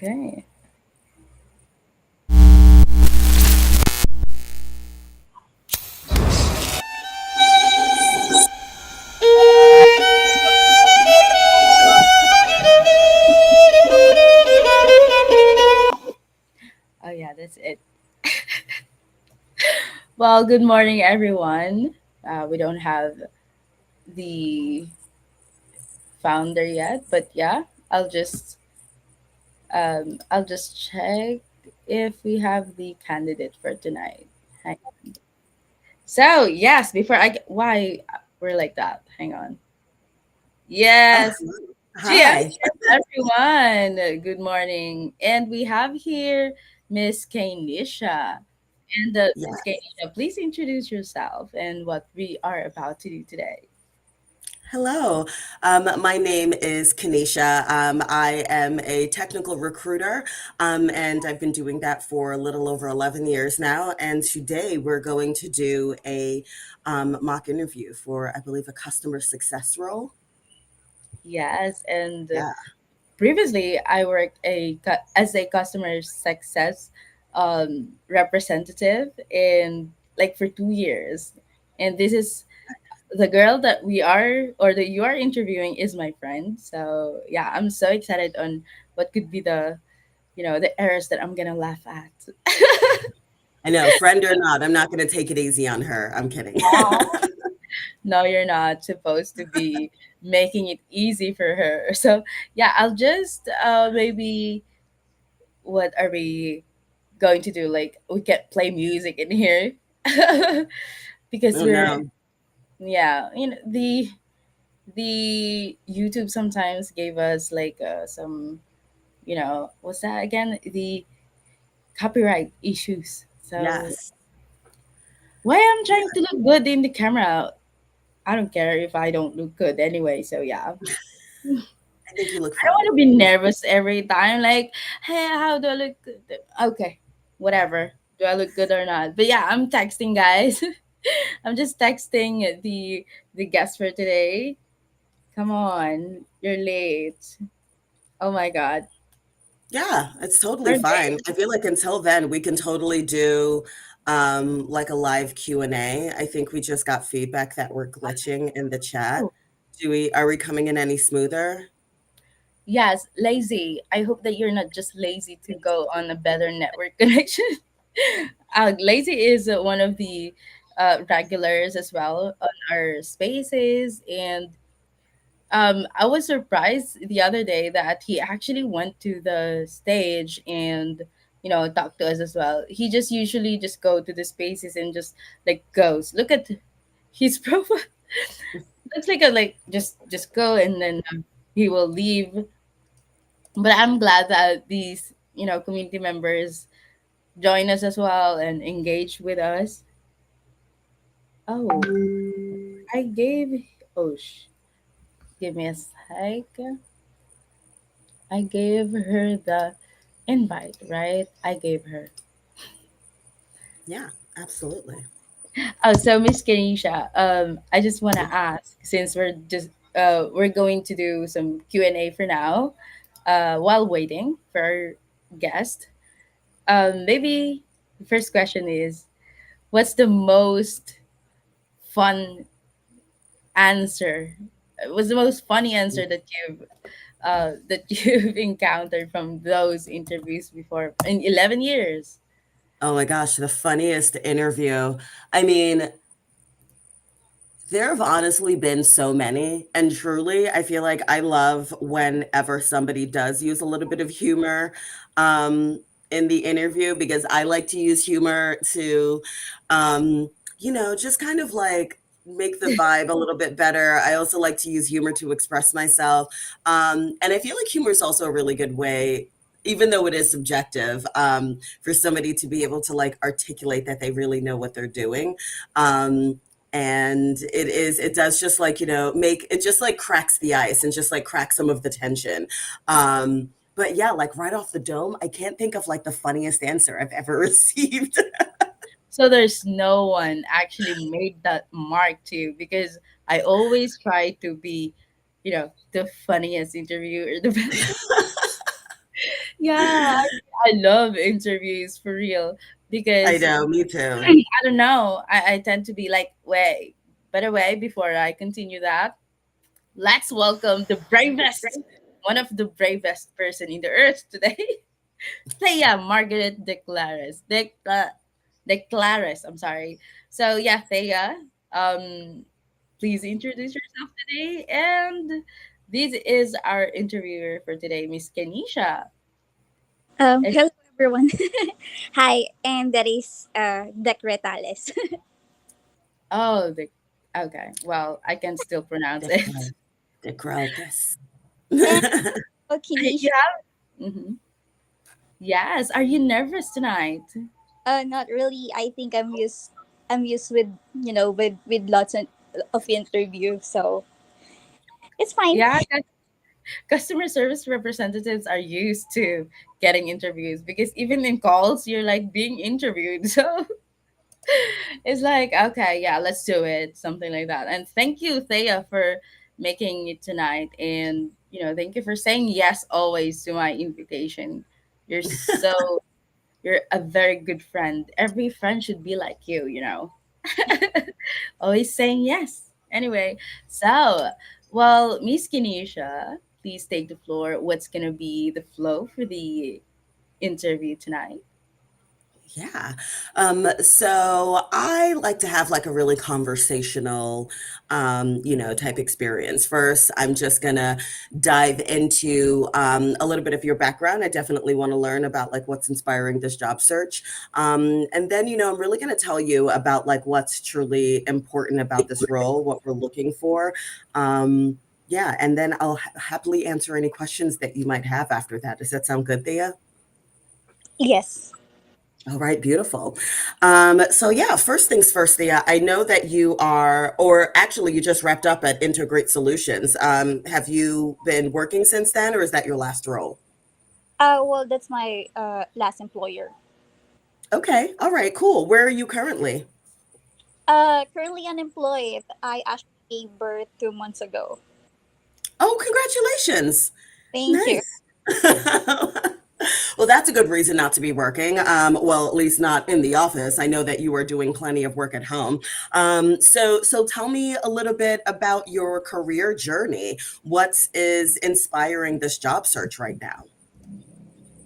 Okay. Oh yeah, that's it. Well, good morning, everyone. We don't have the founder yet, but yeah, I'll just check if we have the candidate for tonight. Hang on. So yes, before why we're like that? Hang on. Oh, Yes, cheers, hi. everyone. Good morning, and we have here Miss Kainisha. And Yeah. Miss Kainisha, please introduce yourself and what we are about to do today. Hello. My name is Kanisha. I am a technical recruiter, and I've been doing that for a little over 11 years now. And today we're going to do a mock interview for, I believe, a customer success role. Yes, and Yeah. previously I worked as a customer success representative in like for 2 years, and this is the girl that we are or that you are interviewing is my friend. So yeah, I'm so excited on what could be the errors that I'm gonna laugh at. I know, friend or not, I'm not going to take it easy on her. I'm kidding. No, you're not supposed to be making it easy for her. So yeah, I'll just maybe what are we going to do? Like we can play music in here because Oh, we're no. yeah, the YouTube sometimes gave us like some what's that again? The copyright issues. So Yes. why I'm Yeah, trying to look good in the camera? I don't care if I don't look good anyway. So yeah. I think you look I don't want fine. to be nervous every time. Like, hey, how do I look good? Okay, whatever. Do I look good or not? But yeah, I'm texting guys. I'm just texting the guest for today. Come on, you're late. Oh my god. Yeah, it's totally Aren't fine. they? I feel like until then we can totally do like a live Q&A. I think we just got feedback that we're glitching in the chat. Oh, Are we coming in any smoother? yes, lazy. I hope that you're not just lazy to go on a better network connection. Lazy is one of the regulars as well on our spaces, and I was surprised the other day that he actually went to the stage and talked to us as well. He just usually just go to the spaces and just like goes. Look at his profile. Looks like a like just go and then he will leave. But I'm glad that these community members join us as well and engage with us. Oh, I gave. Oh, give me a sec. I gave her the invite, right? I gave her. Yeah, absolutely. Oh, so Miss Kenisha, I just want to ask since we're going to do some Q&A for now, while waiting for our guest. Maybe the first question is, what's the most fun answer? What's the most funny answer that you've encountered from those interviews before in 11 years? Oh my gosh, the funniest interview. I mean, there have honestly been so many, and truly, I feel like I love whenever somebody does use a little bit of humor in the interview because I like to use humor to, um, just kind of like make the vibe a little bit better. I also like to use humor to express myself. And I feel like humor is also a really good way. Even though it is subjective, for somebody to be able to like articulate that they really know what they're doing. And it does just like make it just like cracks the ice and just like cracks some of the tension. But yeah, like right off the dome, I can't think of like the funniest answer I've ever received. So there's no one actually made that mark too, because I always try to be, the funniest interviewer, the best. Yeah, I love interviews for real I because know, me too. I don't know. I tend to be like, wait, by the way, before I continue that, let's welcome the bravest, one of the bravest person in the earth today, Thea Margaret Declares. I'm sorry. So yeah, Thea, please introduce yourself today. And this is our interviewer for today, Miss Kenisha. Hello everyone. Hi, and that is Decretales. Oh, okay. Well, I can still pronounce it. Declan, Decraltes. and Kinesia. Yeah. Yes. Are you nervous tonight? Not really. I think I'm used with with lots of interviews, so it's fine. Yeah, customer service representatives are used to getting interviews because even in calls, you're like being interviewed. So it's like, okay, yeah, let's do it. Something like that. And thank you, Thea, for making it tonight. And, thank you for saying yes always to my invitation. You're so You're a very good friend. Every friend should be like you. Always saying yes. Anyway, so, well, Miss Kinesha, please take the floor. What's going to be the flow for the interview tonight? Yeah. So I like to have like a really conversational, type experience. First, I'm just gonna dive into a little bit of your background. I definitely want to learn about like what's inspiring this job search. And then, I'm really gonna tell you about like what's truly important about this role, what we're looking for. Yeah, and then I'll happily answer any questions that you might have after that. Does that sound good, Thea? Yes. All right, beautiful. So yeah, first things first, Thea, I know that you are, or actually you just wrapped up at Integrate Solutions. Have you been working since then, or is that your last role? Well, that's my last employer. Okay, all right, cool. Where are you currently? Currently unemployed. I actually gave birth 2 months ago. Oh, congratulations. Thank you. Nice. Well, that's a good reason not to be working. Well, at least not in the office. I know that you are doing plenty of work at home. So tell me a little bit about your career journey. What is inspiring this job search right now?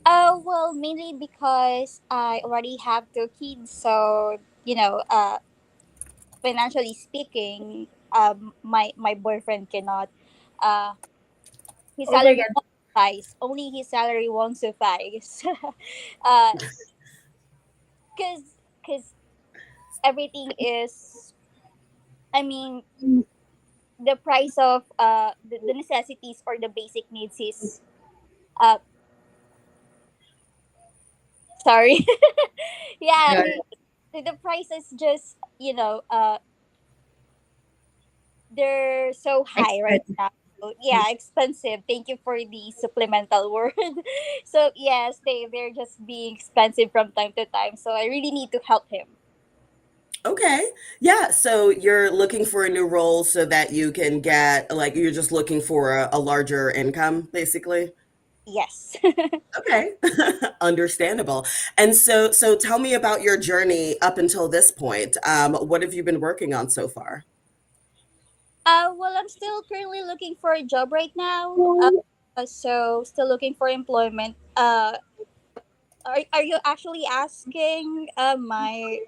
Well, mainly because I already have 2 kids, so financially speaking, my boyfriend cannot. Uh, his Oh my salary God. won't suffice. Only his salary won't suffice. uh, cause everything is. I mean, the price of the necessities or the basic needs is uh sorry. Yeah, God, the price is just they're so high right expensive. now. So, yeah, expensive. Thank you for the supplemental word. So yes, they're just being expensive from time to time. So I really need to help him. Okay. Yeah. So you're looking for a new role so that you can get, like, you're just looking for a larger income, basically. Yes. Okay. Understandable. And so tell me about your journey up until this point. What have you been working on so far? Well, I'm still currently looking for a job right now. So still looking for employment. Are you actually asking my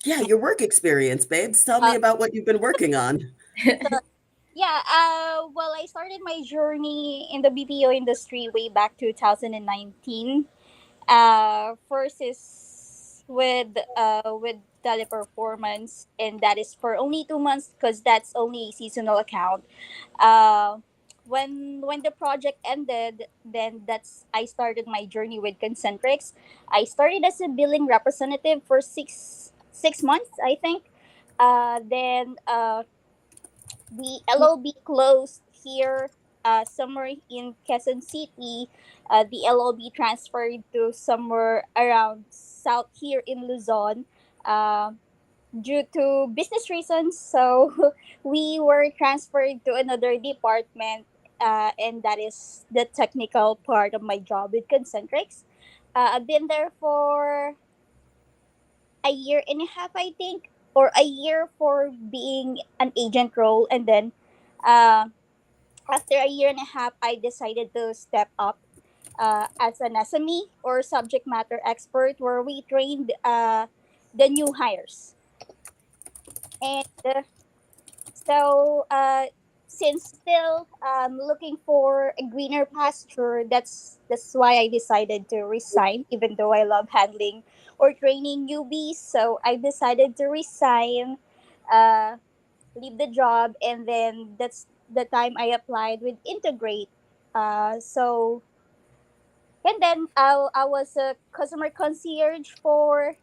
Yeah, your work experience, babes. Tell me uh about what you've been working on. yeah, well, I started my journey in the BPO industry way back 2019. First is with teleperformance, and that is for only 2 months because that's only a seasonal account. Uh, when the project ended, then that's I started my journey with Concentrix. I started as a billing representative for six months, I think. Then the LOB closed here somewhere in Quezon City. The LOB transferred to somewhere around south here in Luzon uh, due to business reasons. So we were transferred to another department. and that is the technical part of my job with Concentrics. I've been there for a year and a half, I think, or a year for being an agent role, and then uh, after a year and a half, I decided to step up as an SME or subject matter expert, where we trained the new hires. And so, since still looking for a greener pasture, that's why I decided to resign, even though I love handling or training newbies. So I decided to resign, uh, leave the job, and then that's the time I applied with Integrate. So and then I was a customer concierge for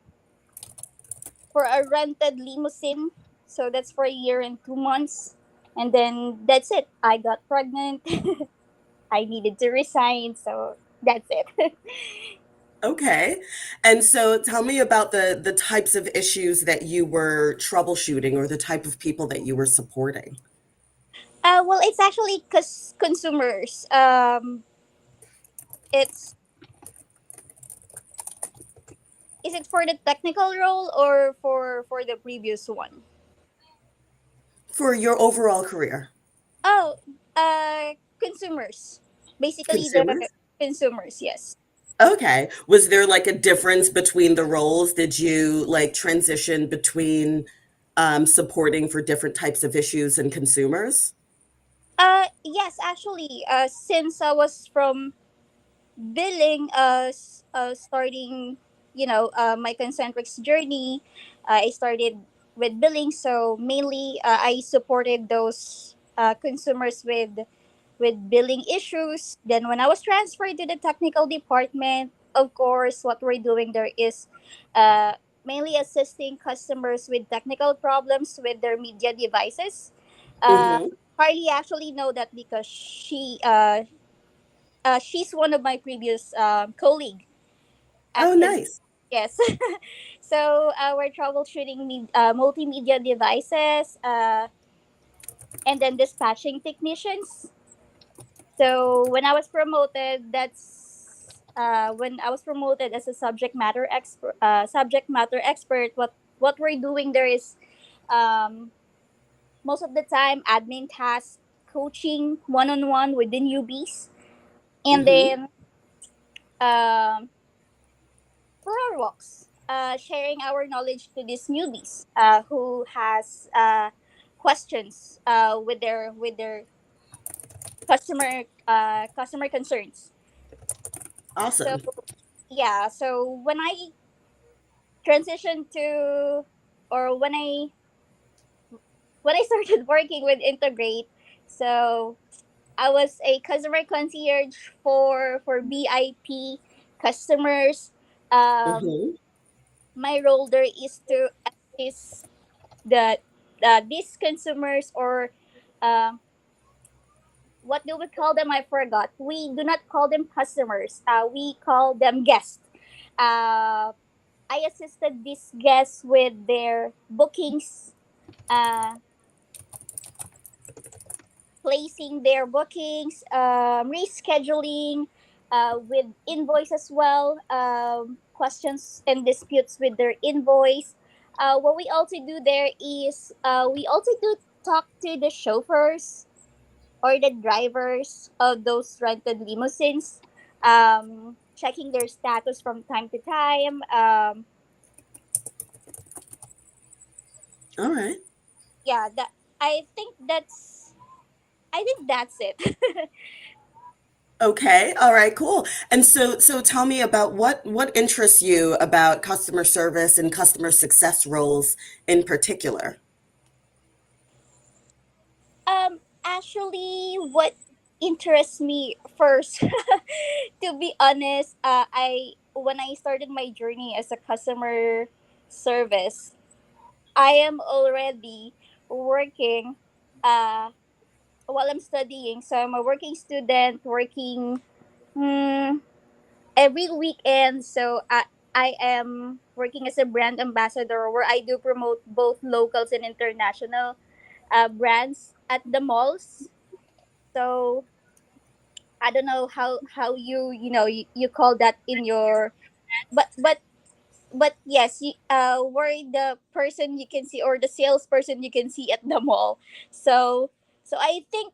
a rented limousine. So that's for a year and 2 months. And then that's it. I got pregnant. I needed to resign. So that's it. Okay. And so tell me about the types of issues that you were troubleshooting or the type of people that you were supporting. Well, it's actually because consumers. It's Is it for the technical role or for the previous one? For your overall career. Oh, consumers. Basically, the Consumers? consumers. Yes. Okay. Was there like a difference between the roles? Did you like transition between supporting for different types of issues and consumers? Yes, actually, since I was from billing, starting, my concentrics journey, I started with billing. So mainly, I supported those consumers with billing issues. Then when I was transferred to the technical department, of course, what we're doing there is uh, mainly assisting customers with technical problems with their media devices. Uh, Mm-hmm. Harley actually know that because she's one of my previous colleague at Oh, nice. yes. So we're troubleshooting multimedia devices, and then dispatching technicians. So when I was promoted, that's when I was promoted as a subject matter expert. What we're doing there is um, most of the time admin tasks, coaching one on one with the newbies, and Mm-hmm. then um, for our walks, sharing our knowledge to these newbies who has questions with their customer concerns. So Awesome. yeah, so when I transitioned to or when I started working with Integrate, so I was a customer concierge for VIP customers. Um, Mm-hmm. my role there is to assist the these consumers, or um, what do we call them? I forgot. We do not call them customers. We call them guests. Uh, I assisted these guests with their bookings, uh, placing their bookings, rescheduling, with invoice as well, questions and disputes with their invoice. What we also do there is we also do talk to the chauffeurs or the drivers of those rented limousines, checking their status from time to time. All right. Yeah, that I think that's I think that's it. Okay. All right. Cool. And so tell me about what interests you about customer service and customer success roles in particular. Actually, what interests me first, to be honest, I when I started my journey as a customer service, I am already working uh while I'm studying. So I'm a working student working hmm, every weekend. So I am working as a brand ambassador, where I do promote both locals and international brands at the malls. So I don't know how you call that in your, but yes, we're the person you can see, or the salesperson you can see at the mall. So I think,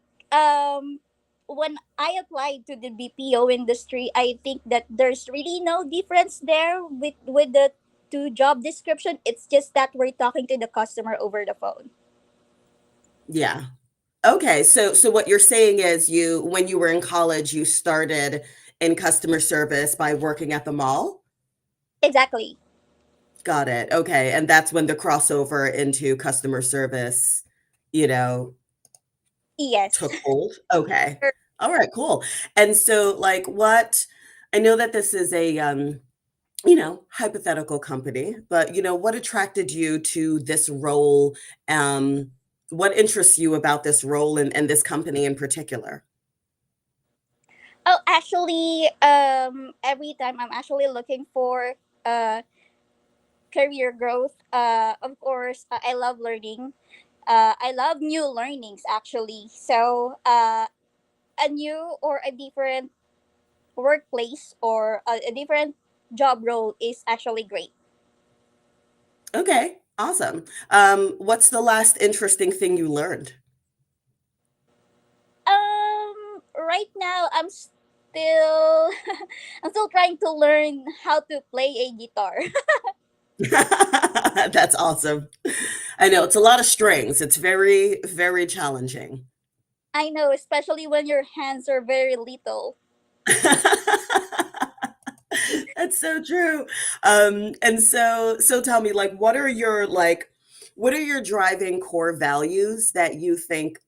when I applied to the BPO industry, I think that there's really no difference there with the two job description. It's just that we're talking to the customer over the phone. Yeah. Okay, so what you're saying is you when you were in college, you started in customer service by working at the mall? Exactly. Got it. Okay, and that's when the crossover into customer service, you know, Yes. took hold? Okay. Alright, cool. And so, like, what I know that this is a, hypothetical company, but, what attracted you to this role? Um, what interests you about this role and this company in particular? Oh, actually, every time I'm actually looking for uh career growth. Of course, I love learning. I love new learnings, actually. So, a new or a different workplace, or a different job role is actually great. Okay, awesome. What's the last interesting thing you learned? Right now I'm still I'm still trying to learn how to play a guitar. That's awesome. I know it's a lot of strings. It's very, very challenging. I know, especially when your hands are very little. That's so true. And so tell me, like, what are your driving core values that you think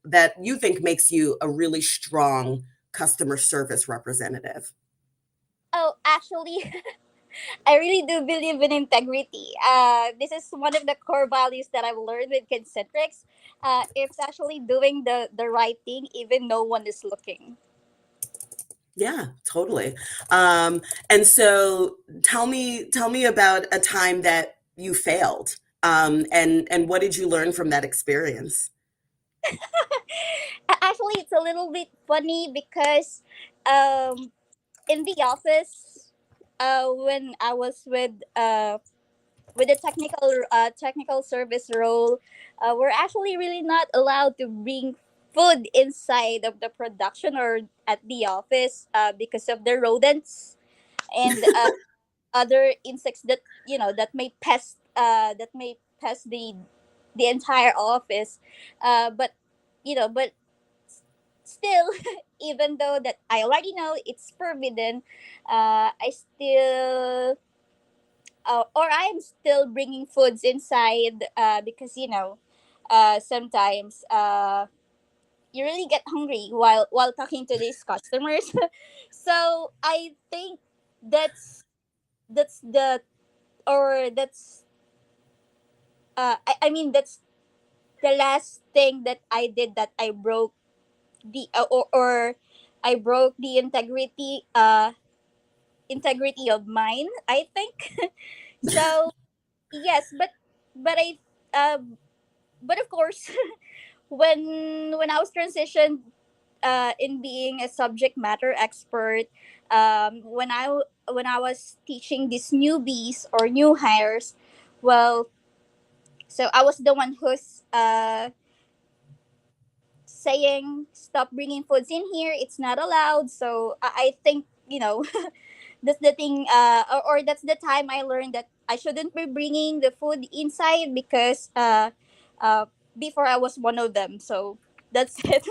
makes you a really strong customer service representative? Oh, actually, I really do believe in integrity. This is one of the core values that I've learned with Concentrics. It's actually doing the right thing even no one is looking. Yeah, totally. And so tell me about a time that you failed. And what did you learn from that experience? Actually, it's a little bit funny because, um, in the office, when I was with the technical service role, we're actually really not allowed to bring food inside of the production or at the office, because of the rodents and other insects that may pest the entire office. But but still, even though that I already know it's forbidden, I still or I'm still bringing foods inside, because sometimes you really get hungry while talking to these customers. So I think that's the or that's I mean that's the last thing that I did, that I broke or I broke the integrity of mine, I think. So yes, but I uh, but of course, when I was transitioned, in being a subject matter expert, when I was teaching these newbies or new hires, well, so I was the one who's saying, stop bringing foods in here, it's not allowed. So I think, that's the thing, or that's the time I learned that I shouldn't be bringing the food inside, because uh, before I was one of them. So that's it.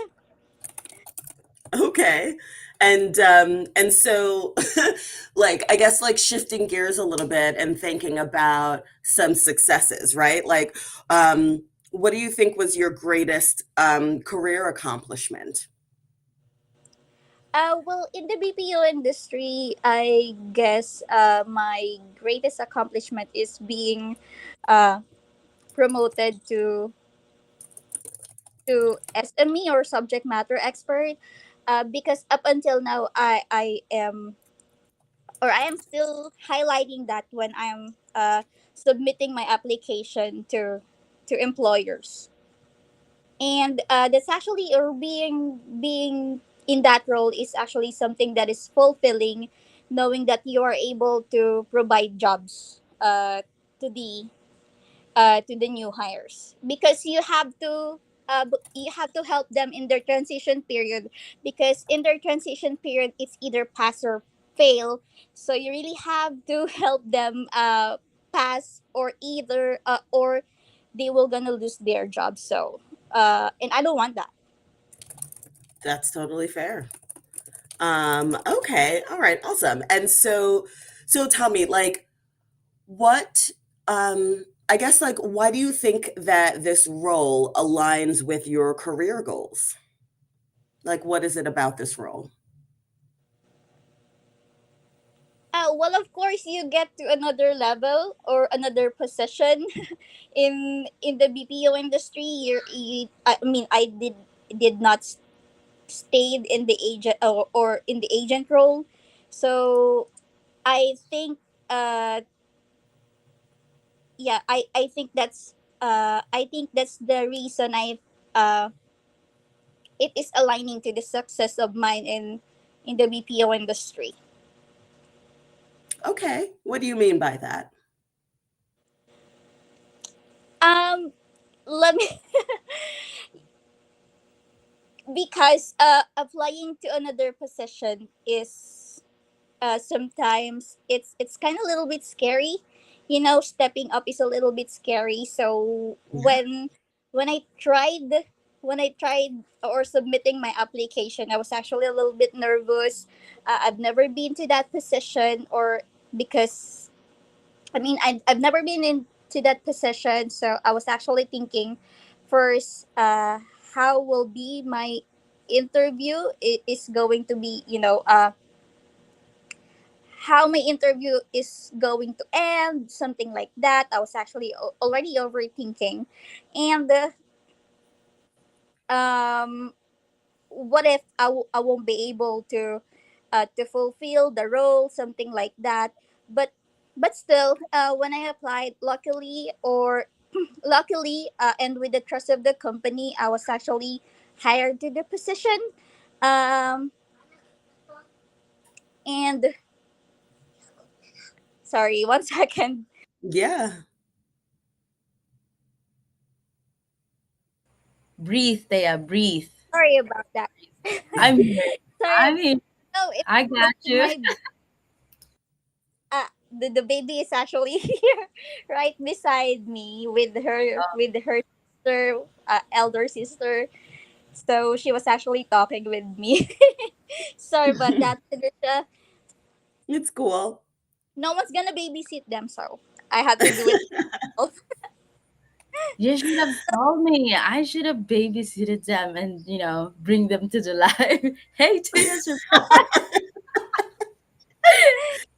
Okay. And so like I guess like shifting gears a little bit and thinking about some successes, right? Like what do you think was your greatest career accomplishment? Well, in the BPO industry, I guess my greatest accomplishment is being uh, promoted to SME, or subject matter expert, because up until now, I am still highlighting that when I'm submitting my application to employers. And that's actually, or being in that role is actually something that is fulfilling, knowing that you are able to provide jobs to the new hires, because you have to help them in their transition period, because in their transition period it's either pass or fail. So you really have to help them pass, or either or they will gonna lose their job. So and I don't want that. That's totally fair. Okay, all right, awesome. And so tell me, like, what I guess, like, why do you think that this role aligns with your career goals? Like, what is it about this role? Well, of course, you get to another level or another position in the BPO industry. I mean, I did not stayed in the agent, or in the agent role. So I think, yeah, I think that's the reason uh it is aligning to the success of mine in the BPO industry. Okay, what do you mean by that? Um, let me because applying to another position is, sometimes it's kind of a little bit scary. Stepping up is a little bit scary. So when I tried or submitting my application, I was actually a little bit nervous. I've never been to that position, or because I've never been into that position. So I was actually thinking first, how will be my interview. It is going to be, how my interview is going to end, something like that. I was actually already overthinking. And um what if I won't be able to fulfill the role, something like that. But still, when I applied, luckily, and with the trust of the company, I was actually hired to the position. Um and sorry, 1 second. Yeah. Breathe, Thea, breathe. Sorry about that. I'm here. Sorry I'm about, here. no, it's I got actually you. my, the baby is actually here right beside me with her sister, elder sister. So she was actually talking with me. Sorry about that, Tanisha. It's cool. No one's gonna babysit them, so I had to do it myself. You should have told me. I should have babysitted them and, bring them to the life. Hey, Tia,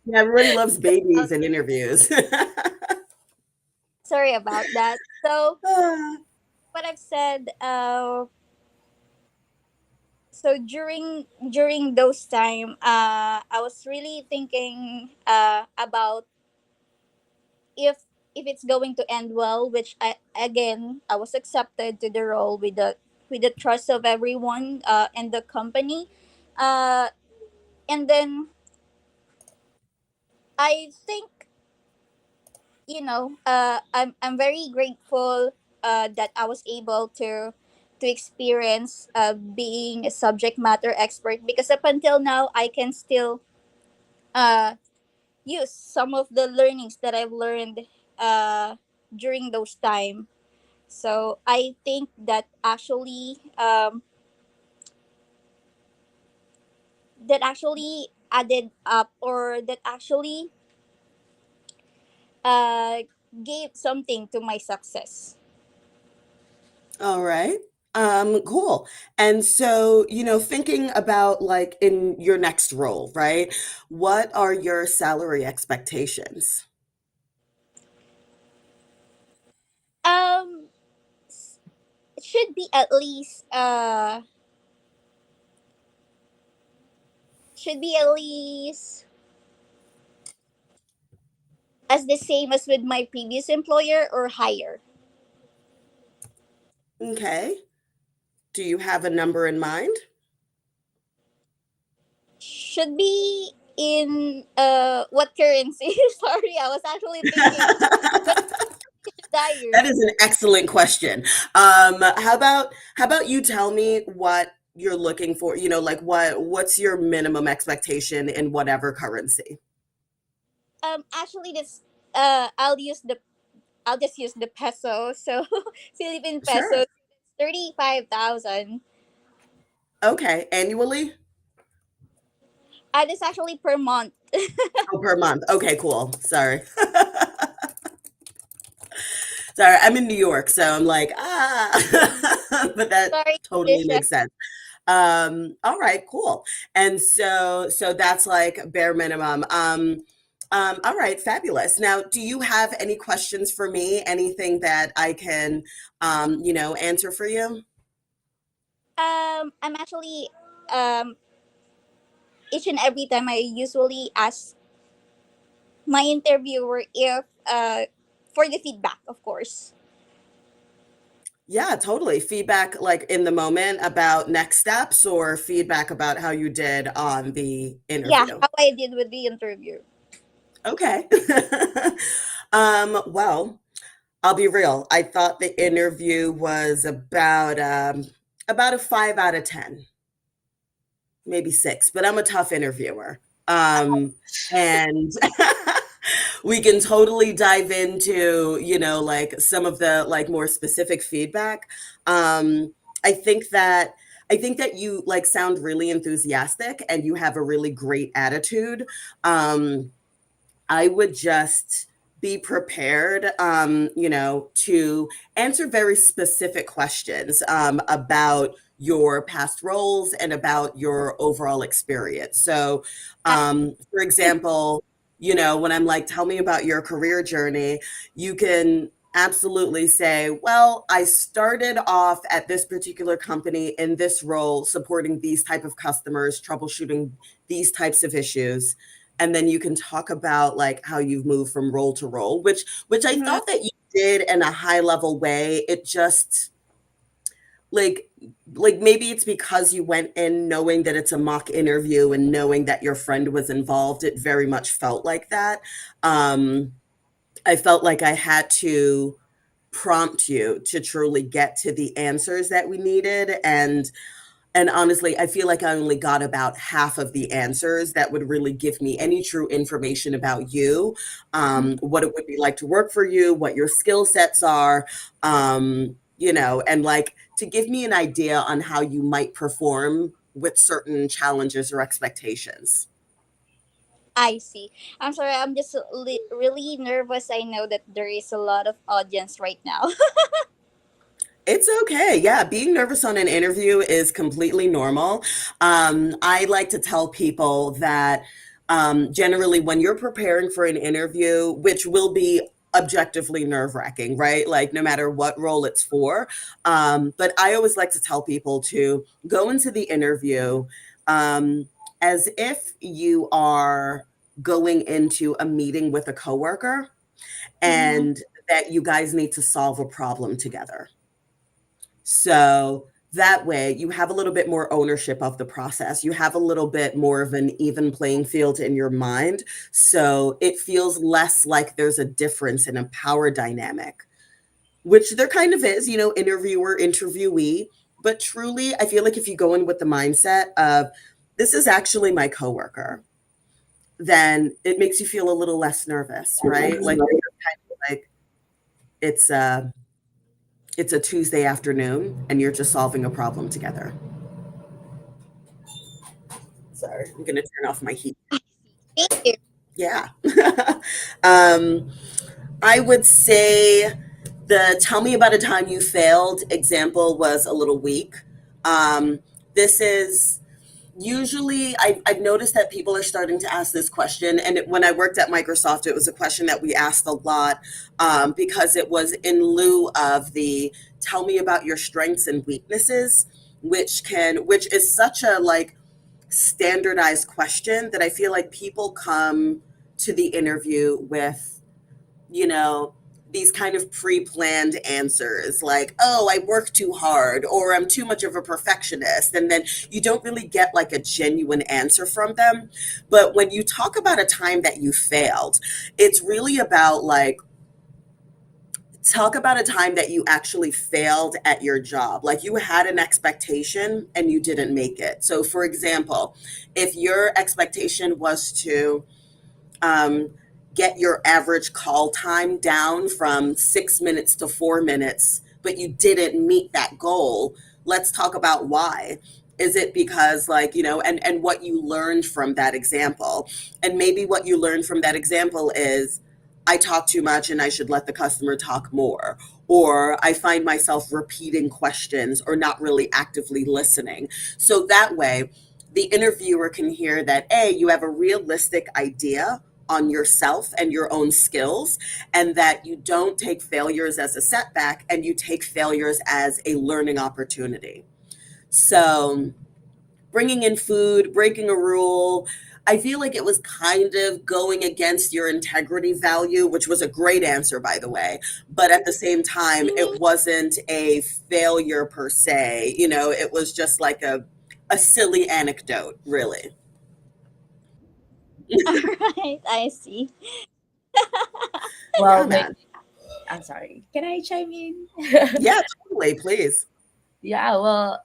Yeah, everybody loves Uh, babies in interviews. Sorry about that. So Ah, what I've said, so during those time, I was really thinking about if if it's going to end well, which I was accepted to the role with the trust of everyone, and the company. uh and then I think, I'm very grateful that I was able to experience being a subject matter expert, because up until now I can still uh use some of the learnings that I've learned uh during those time. So I think that actually added up, or that actually uh gave something to my success. all right. Cool. And so, thinking about, like, in your next role, right? What are your salary expectations? Um it should be at least as the same as with my previous employer, or higher. Okay. Do you have a number in mind? should be in what currency? Sorry, I was actually thinking what should I That use? is an excellent question. How about you tell me what you're looking for? Like what's your minimum expectation in whatever currency? Actually, this I'll just use the peso. So Philippine Sure. peso, 35,000. Okay. Annually? It's actually per month. Oh, per month. Okay, cool. Sorry. Sorry, I'm in New York, so I'm like, but that Sorry, totally Trisha. makes sense. All right, cool. And so that's like bare minimum. All right, fabulous. Now, do you have any questions for me? Anything that I can, answer for you? I'm actually um each and every time I usually ask my interviewer if for the feedback, of course. Yeah, totally. Feedback like in the moment about next steps or feedback about how you did on the Yeah, interview. how I did with the interview. Okay. Well, I'll be real. I thought the interview was about a 5 out of 10, maybe six, but I'm a tough interviewer. And we can totally dive into, like some of the like more specific feedback. Um, I think that I think that you like sound really enthusiastic and you have a really great attitude. I would just be prepared, to answer very specific questions about your past roles and about your overall experience. So, I, for example, when I'm like, tell me about your career journey, you can absolutely say, well, I started off at this particular company in this role, supporting these type of customers, troubleshooting these types of issues, and then you can talk about like how you've moved from role to role, which I Mhm. thought that you did in a high level way. It just like maybe it's because you went in knowing that it's a mock interview and knowing that your friend was involved. It very much felt like that. um I felt like I had to prompt you to truly get to the answers that we needed, and honestly, I feel like I only got about half of the answers that would really give me any true information about you, what it would be like to work for you, what your skill sets are, and like to give me an idea on how you might perform with certain challenges or expectations. I see. I'm sorry. I'm just really nervous. I know that there is a lot of audience right now. It's okay. Yeah, being nervous on an interview is completely normal. I like to tell people that generally, when you're preparing for an interview, which will be objectively nerve wracking, right? Like, no matter what role it's for. But I always like to tell people to go into the interview um, as if you are going into a meeting with a coworker Mhm. and that you guys need to solve a problem together. So that way you have a little bit more ownership of the process. You have a little bit more of an even playing field in your mind. So it feels less like there's a difference in a power dynamic, which there kind of is, interviewer, interviewee. But truly, I feel like if you go in with the mindset of this is actually my coworker, then it makes you feel a little less nervous, right? Like you're just kind of like it's a it's a Tuesday afternoon and you're just solving a problem together. Sorry, I'm gonna turn off my heat. Thank you. Yeah. um, I would say the tell me about a time you failed example was a little weak. This is usually I've noticed that people are starting to ask this question, and when I worked at Microsoft, it was a question that we asked a lot, because it was in lieu of the tell me about your strengths and weaknesses, which is such a like standardized question that I feel like people come to the interview with, you know, these kind of pre-planned answers like, oh, I work too hard, or I'm too much of a perfectionist, and then you don't really get like a genuine answer from them. But when you talk about a time that you failed, it's really about like, talk about a time that you actually failed at your job. Like you had an expectation and you didn't make it. So, for example, if your expectation was to um, get your average call time down from 6 minutes to 4 minutes, but you didn't meet that goal, let's talk about why. Is it because, like, and what you learned from that example? And maybe what you learned from that example is, I talk too much and I should let the customer talk more. Or I find myself repeating questions or not really actively listening. So that way, the interviewer can hear that, A, you have a realistic idea on yourself and your own skills, and that you don't take failures as a setback and you take failures as a learning opportunity. So, bringing in food, breaking a rule, I feel like it was kind of going against your integrity value, which was a great answer, by the way. But at the same time, it wasn't a failure per se. It was just like a silly anecdote, really. All right, I see. Yeah, Well, maybe man. I'm sorry. Can I chime in? Yeah, totally. Please. Yeah, well,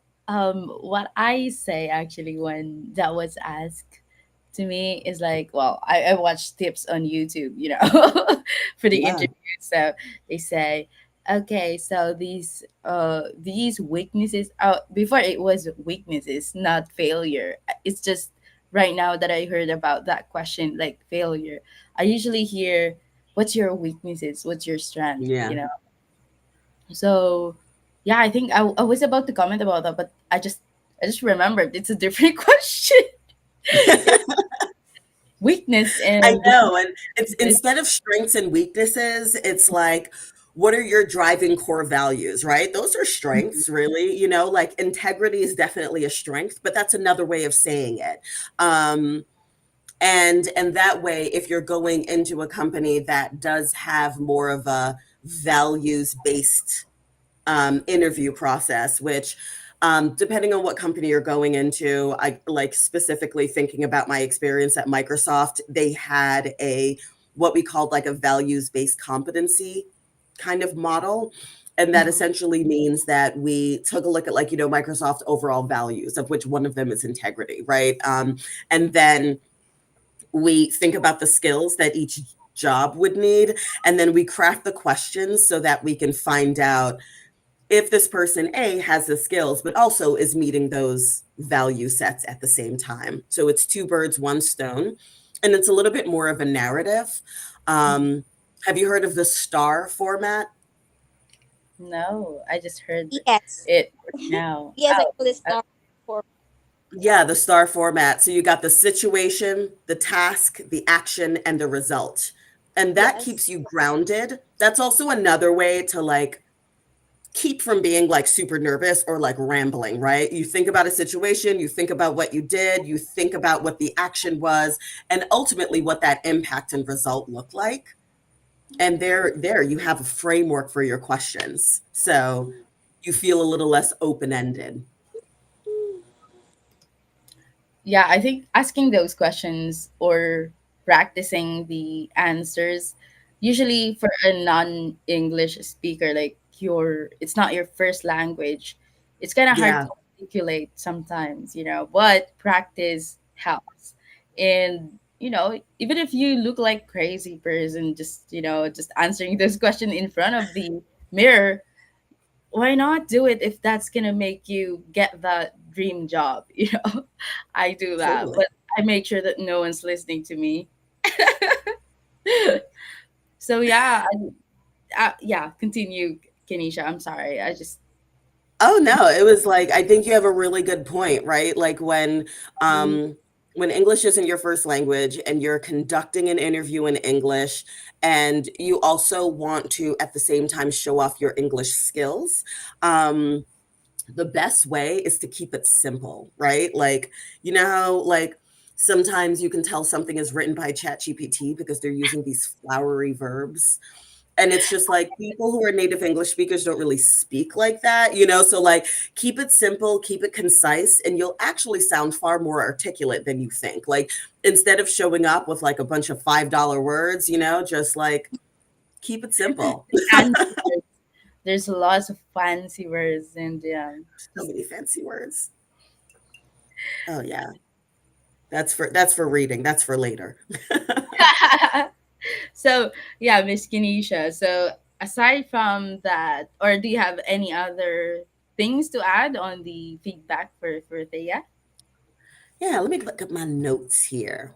what I say actually when that was asked to me is like, well, I watch tips on YouTube, for the Yeah. interview. So they say, okay, so these weaknesses, before it was weaknesses, not failure. It's just right now that I heard about that question, like failure. I usually hear, what's your weaknesses? What's your strength? Yeah. So yeah, I think I was about to comment about that, but I just remembered it's a different question. It's weakness I and know. And it's this. instead of strengths and weaknesses, it's like, what are your driving core values, right? Those are strengths, really. Like integrity is definitely a strength, but that's another way of saying it. Um, and that way, if you're going into a company that does have more of a values based interview process, which depending on what company you're going into, I like specifically thinking about my experience at Microsoft, they had a what we called like a values based competency kind of model. And that Mhm. essentially means that we took a look at like, Microsoft overall values, of which one of them is integrity, right? And then we think about the skills that each job would need. And then we craft the questions so that we can find out if this person A has the skills, but also is meeting those value sets at the same time. So it's two birds, one stone. And it's a little bit more of a narrative. Mhm. Um, have you heard of the STAR format? No, I just heard Yes. it right now. Yes, I Oh, know this star for. Yeah, the STAR format. So you got the situation, the task, the action, and the result. And that Yes. keeps you grounded. That's also another way to like keep from being like super nervous or like rambling, right? You think about a situation, you think about what you did, you think about what the action was, and ultimately what that impact and result look like. And there you have a framework for your questions. So you feel a little less open-ended. yeah, I think asking those questions or practicing the answers, usually for a non-English speaker, like it's not your first language, it's kind of hard Yeah, to articulate sometimes, but practice helps. And even if you look like crazy person, just answering this question in front of the mirror, why not do it if that's gonna make you get that dream job? I do that, totally. but I make sure that no one's listening to me. So yeah, yeah, continue, Kenisha. I'm sorry, I just. Oh no, it was like I think you have a really good point, right? Like when English isn't your first language and you're conducting an interview in English and you also want to at the same time show off your English skills, um the best way is to keep it simple, right? Like, how like sometimes you can tell something is written by ChatGPT because they're using these flowery verbs, And it's just like people who are native English speakers don't really speak like that, you know? So, like, keep it simple, keep it concise, and you'll actually sound far more articulate than you think. Like, instead of showing up with like a bunch of $5 words, you know, just like keep it simple. Fancy words. There's lots of fancy words, and yeah, So just many fancy words. Oh yeah. That's for reading. That's for later. so yeah, Miss Kinesha. So aside from that, or do you have any other things to add on the feedback for Thea? Yeah, let me look at my notes here.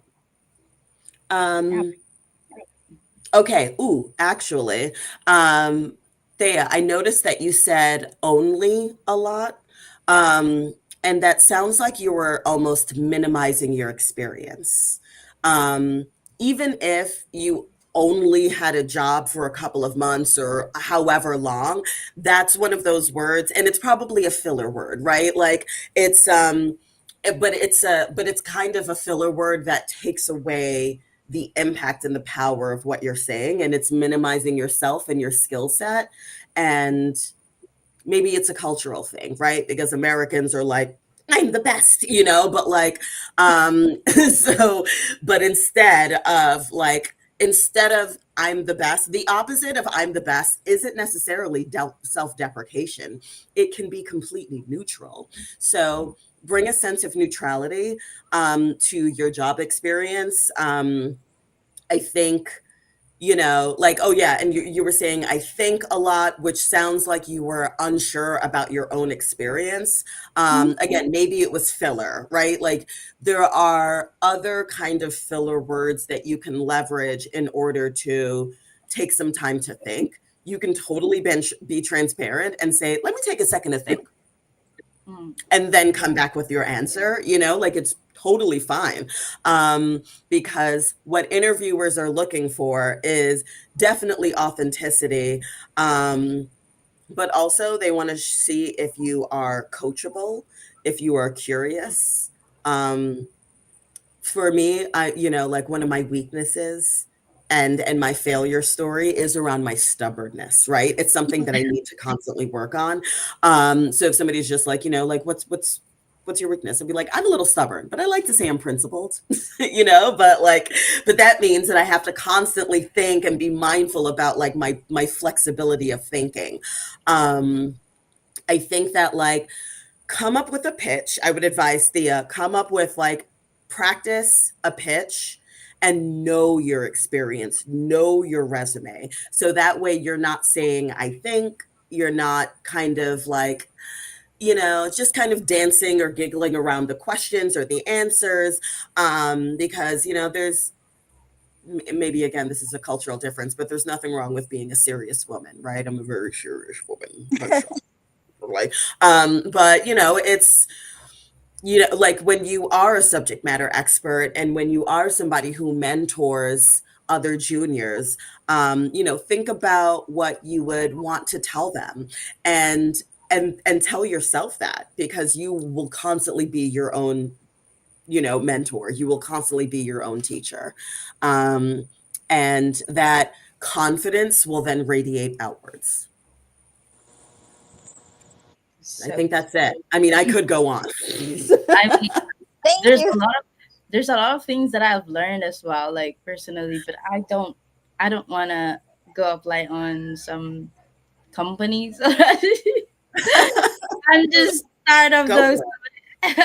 Yeah. Um, okay. Ooh, actually, um, Thea, I noticed that you said only a lot. And that sounds like you were almost minimizing your experience. Um, Even if you only had a job for a couple of months or however long, that's one of those words, and it's probably a filler word, right? Like it's but it's kind of a filler word that takes away the impact and the power of what you're saying, and it's minimizing yourself and your skill set. And maybe it's a cultural thing, right? Because Americans are like, I'm the best, you know, but like, so, but instead of I'm the best, the opposite of I'm the best isn't necessarily self deprecation. It can be completely neutral. So bring a sense of neutrality to your job experience. I think, you know, like, oh yeah, and you were saying I think a lot, which sounds like you were unsure about your own experience. Again, maybe it was filler, right? Like there are other kind of filler words that you can leverage in order to take some time to think. You can totally be transparent and say, let me take a second to think, Mm. and then come back with your answer, you know, like it's totally fine. Because what interviewers are looking for is definitely authenticity. But also they want to see if you are coachable, if you are curious. um, for me, like one of my weaknesses and my failure story is around my stubbornness, right? It's something that I need to constantly work on. So if somebody's just like, like what's your weakness? I'd be like, I'm a little stubborn, but I like to say I'm principled, but that means that I have to constantly think and be mindful about like my flexibility of thinking. Um, I think that like come up with a pitch. I would advise Thea, come up with like practice a pitch and know your experience, know your resume. So that way you're not saying, I think, you're not kind of like, just kind of dancing or giggling around the questions or the answers. Because, there's maybe again, this is a cultural difference, but there's nothing wrong with being a serious woman, right? I'm a very serious woman, myself. Like, but it's like when you are a subject matter expert and when you are somebody who mentors other juniors, think about what you would want to tell them, and and tell yourself that, because you will constantly be your own, mentor. You will constantly be your own teacher, um, and that confidence will then radiate outwards. I So think that's it. I mean, I could go on. I mean, Thank there's you. a lot of there's a lot of things that I've learned as well, like personally, but I don't want to go apply on some companies already. I'm just tired of Go those. for it.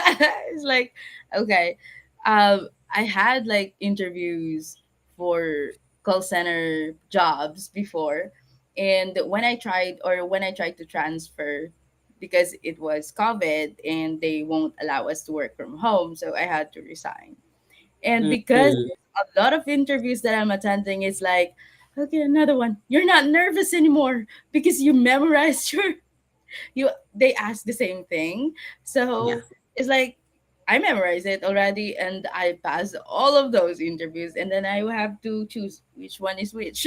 It's like, okay, I had like interviews for call center jobs before, and when I tried to transfer, because it was COVID and they won't allow us to work from home, so I had to resign. And because Mhm. a lot of interviews that I'm attending, it's like, okay, another one. You're not nervous anymore because you memorized you they ask the same thing. Yeah. So it's like I memorize it already and I pass all of those interviews, and then I will have to choose which one is which.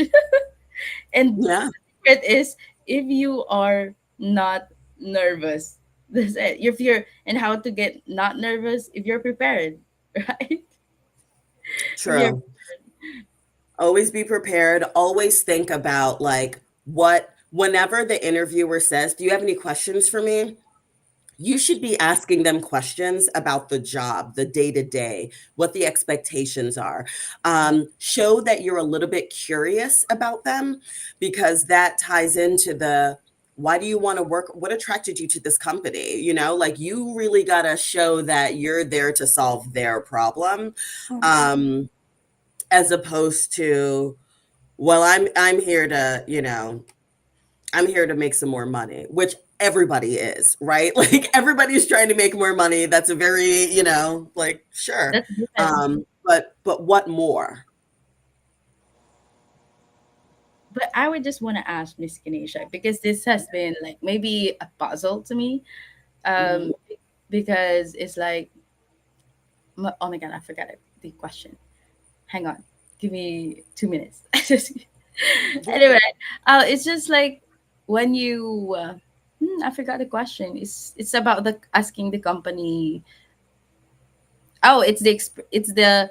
And Yeah. the secret is, if you are not nervous, that's it. If you're and how to get not nervous, if you're prepared, right? If you're True. Always be prepared. Always think about like whenever the interviewer says, "Do you have any questions for me?" You should be asking them questions about the job, the day to day, what the expectations are. Yeah. Show that you're a little bit curious about them because that ties into the why do you want to work? What attracted you to this company? You know, like you really got to show that you're there to solve their problem, Mhm. um, as opposed to, well, I'm here to, you know, I'm here to make some more money, which everybody is, right? Like everybody's trying to make more money. That's a very, you know, like sure. That's good. But what more? But I would just want to ask Miss Ganesha because this has been like maybe a puzzle to me. Mhm. Um, because it's like, oh my god, I forgot it, the question. Hang on, give me 2 minutes. Yeah. Anyway, it's just like when you, I forgot the question. It's about the asking the company. Oh, it's the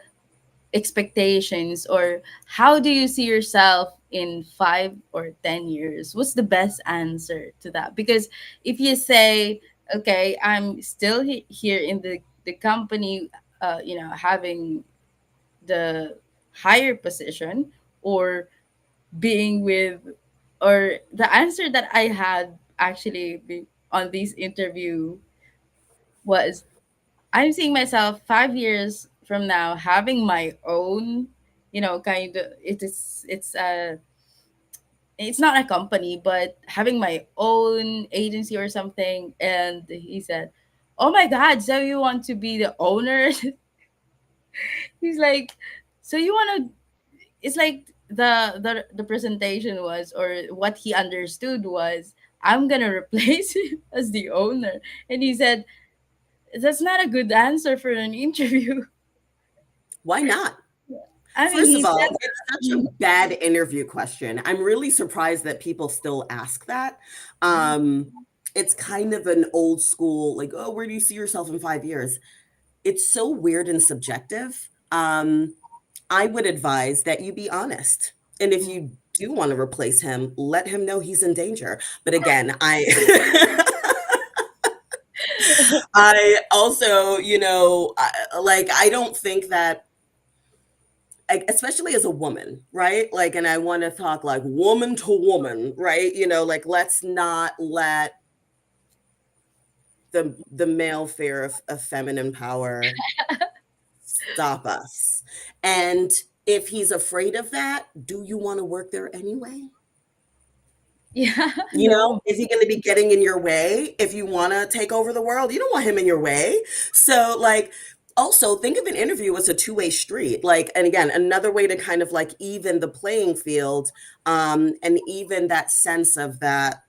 expectations, or how do you see yourself in 5 or 10 years? What's the best answer to that? Because if you say, okay, I'm still here in the company, having the higher position, or being with, or the answer that I had actually on this interview was, I'm seeing myself 5 years from now having my own, kind of, it's not a company, but having my own agency or something. And he said, "Oh my God, so you want to be the owner?" He's like, "So you want to?" It's like the presentation was, or what he understood was, I'm gonna replace him as the owner. And he said, "That's not a good answer for an interview." Why not? I mean, First he of all, said it's such a that. bad interview question. I'm really surprised that people still ask that. Um, it's kind of an old school, like, oh, where do you see yourself in 5 years? It's so weird and subjective. I would advise that you be honest. And if you do want to replace him, let him know he's in danger. But again, I I also, you know, I don't think that especially as a woman, right? Like and I want to talk like woman to woman, right? You know, like let's not let the male fear of feminine power stop us. And if he's afraid of that, do you want to work there anyway? Yeah, You know, no. is he going to be getting in your way if you want to take over the world? You don't want him in your way. So, like, also think of an interview as a two-way street. Like, and again, another way to kind of like even the playing field, and even that sense of that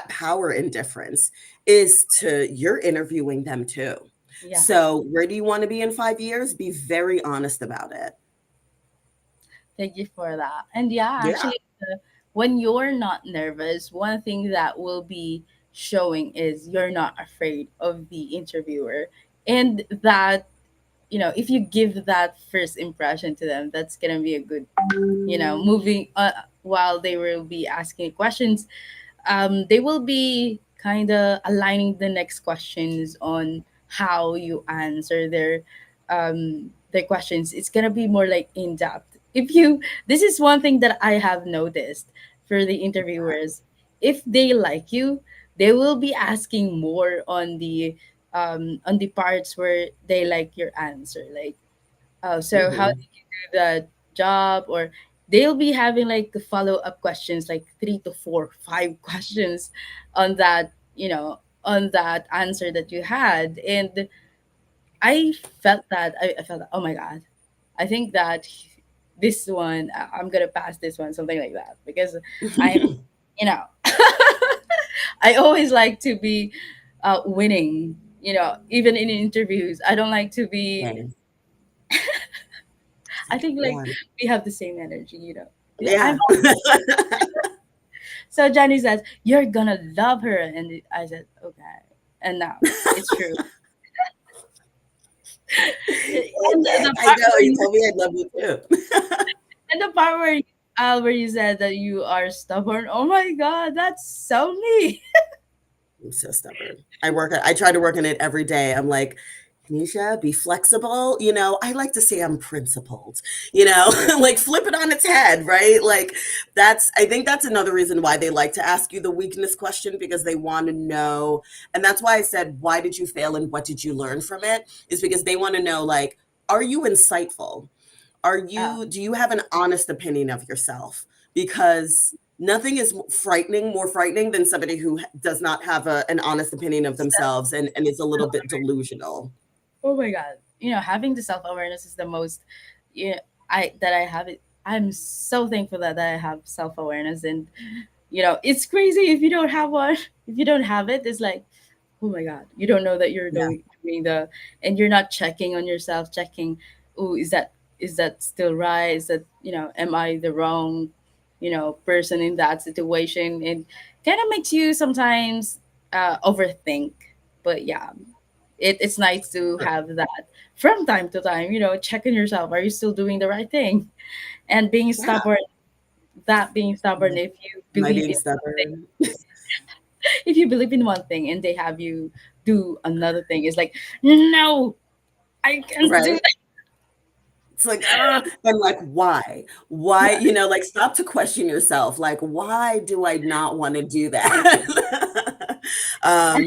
power indifference is to you're interviewing them too. Yeah. So, where do you want to be in 5 years? Be very honest about it. Thank you for that. And yeah, Yeah. actually, when you're not nervous, one thing that will be showing is you're not afraid of the interviewer. And that, if you give that first impression to them, that's going to be a good, moving, while they will be asking questions. They will be kind of aligning the next questions on how you answer their questions. It's gonna be more like in depth. If you, this is one thing that I have noticed for the interviewers. If they like you, they will be asking more on the parts where they like your answer. Like, oh, so how Hmm. did you do the job? Or they'll be having like the follow up questions, like 3 to 4, 5 questions on on that answer that you had. And I felt that, oh my God, I think that this one, I'm gonna pass this one, something like that, because I, you know, I always like to be winning. Even in interviews, I don't like to be. Same. I think like Yeah. we have the same energy. Yeah, I'm. Yeah. So Johnny says, "You're gonna love her," and I said, "Okay." And now it's true. And the I part know, where you you, told me I love you too. And the part where you said that you are stubborn. Oh my god, that's so me. I'm so stubborn. I try to work on it every day. I'm like, Nisha, be flexible. I like to say I'm principled, like flip it on its head, right? Like I think that's another reason why they like to ask you the weakness question because they want to know. And that's why I said, why did you fail and what did you learn from it? Is because they want to know, like, are you insightful? Yeah. Do you have an honest opinion of yourself? Because nothing is more frightening than somebody who does not have an honest opinion of themselves and is a little bit delusional. Oh my god. Having the self awareness is the most, yeah, I have it. I'm so thankful that I have self awareness, and it's crazy if you don't have one. If you don't have it, it's like, oh my god, you don't know that you're Yeah, doing and you're not checking on yourself, checking, oh, is that still right? Is that, am I the wrong, person in that situation? And kind of makes you sometimes overthink. But yeah, it's nice to sure. have that from time to time, checking yourself. Are you still doing the right thing? And being Yeah. stubborn, being stubborn, if you Am I believe being in one thing, stubborn? if you believe in one thing and they have you do another thing, it's like, no, I can't do Right? that. It's like, and like, why? Why, Yeah. like, stop to question yourself. Like, why do I not want to do that?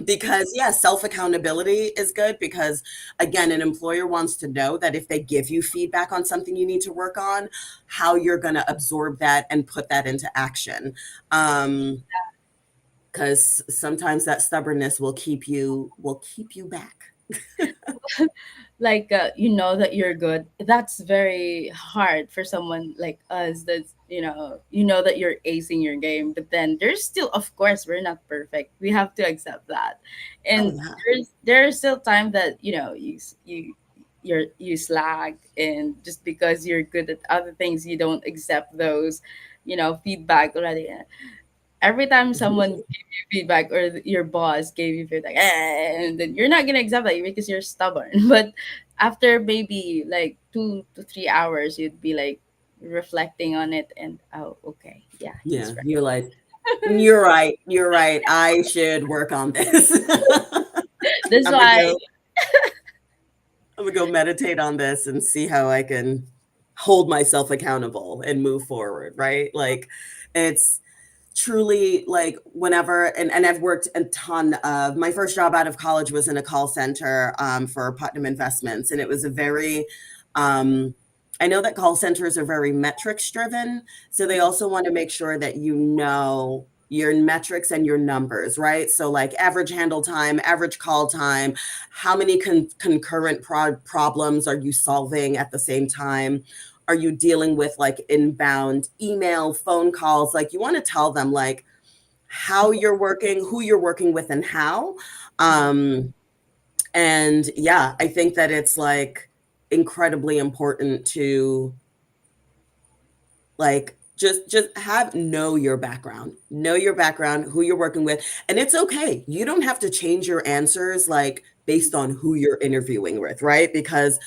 Because, yeah, self accountability is good because, again, an employer wants to know that if they give you feedback on something you need to work on, how you're going to absorb that and put that into action. Because sometimes that stubbornness will keep you back. Like, that you're good. That's very hard for someone like us, that's, that you're acing your game, but then there's still, of course, we're not perfect, we have to accept that. Oh, And yeah. there's still time that, you slack, and just because you're good at other things, you don't accept those, feedback already. Every time someone gave you feedback, or your boss gave you feedback, and then you're not gonna accept that because you're stubborn. But after maybe like 2 to 3 hours, you'd be like reflecting on it, and oh, okay, yeah, Yeah, he's right. you're like, you're right. You're right. I should work on this. That's I'm gonna why. go. I'm gonna go meditate on this and see how I can hold myself accountable and move forward. Right? Like, it's truly like whenever and I've worked a ton of my first job out of college was in a call center for Putnam Investments, and it was a very um, I know that call centers are very metrics driven, so they also want to make sure that you know your metrics and your numbers, right? So like average handle time, average call time, how many concurrent problems are you solving at the same time? Are you dealing with like inbound email, phone calls? Like you want to tell them like how you're working, who you're working with, and how. Um, and yeah, I think that it's like incredibly important to like just have know your background, who you're working with, and it's okay, you don't have to change your answers like based on who you're interviewing with, right? Because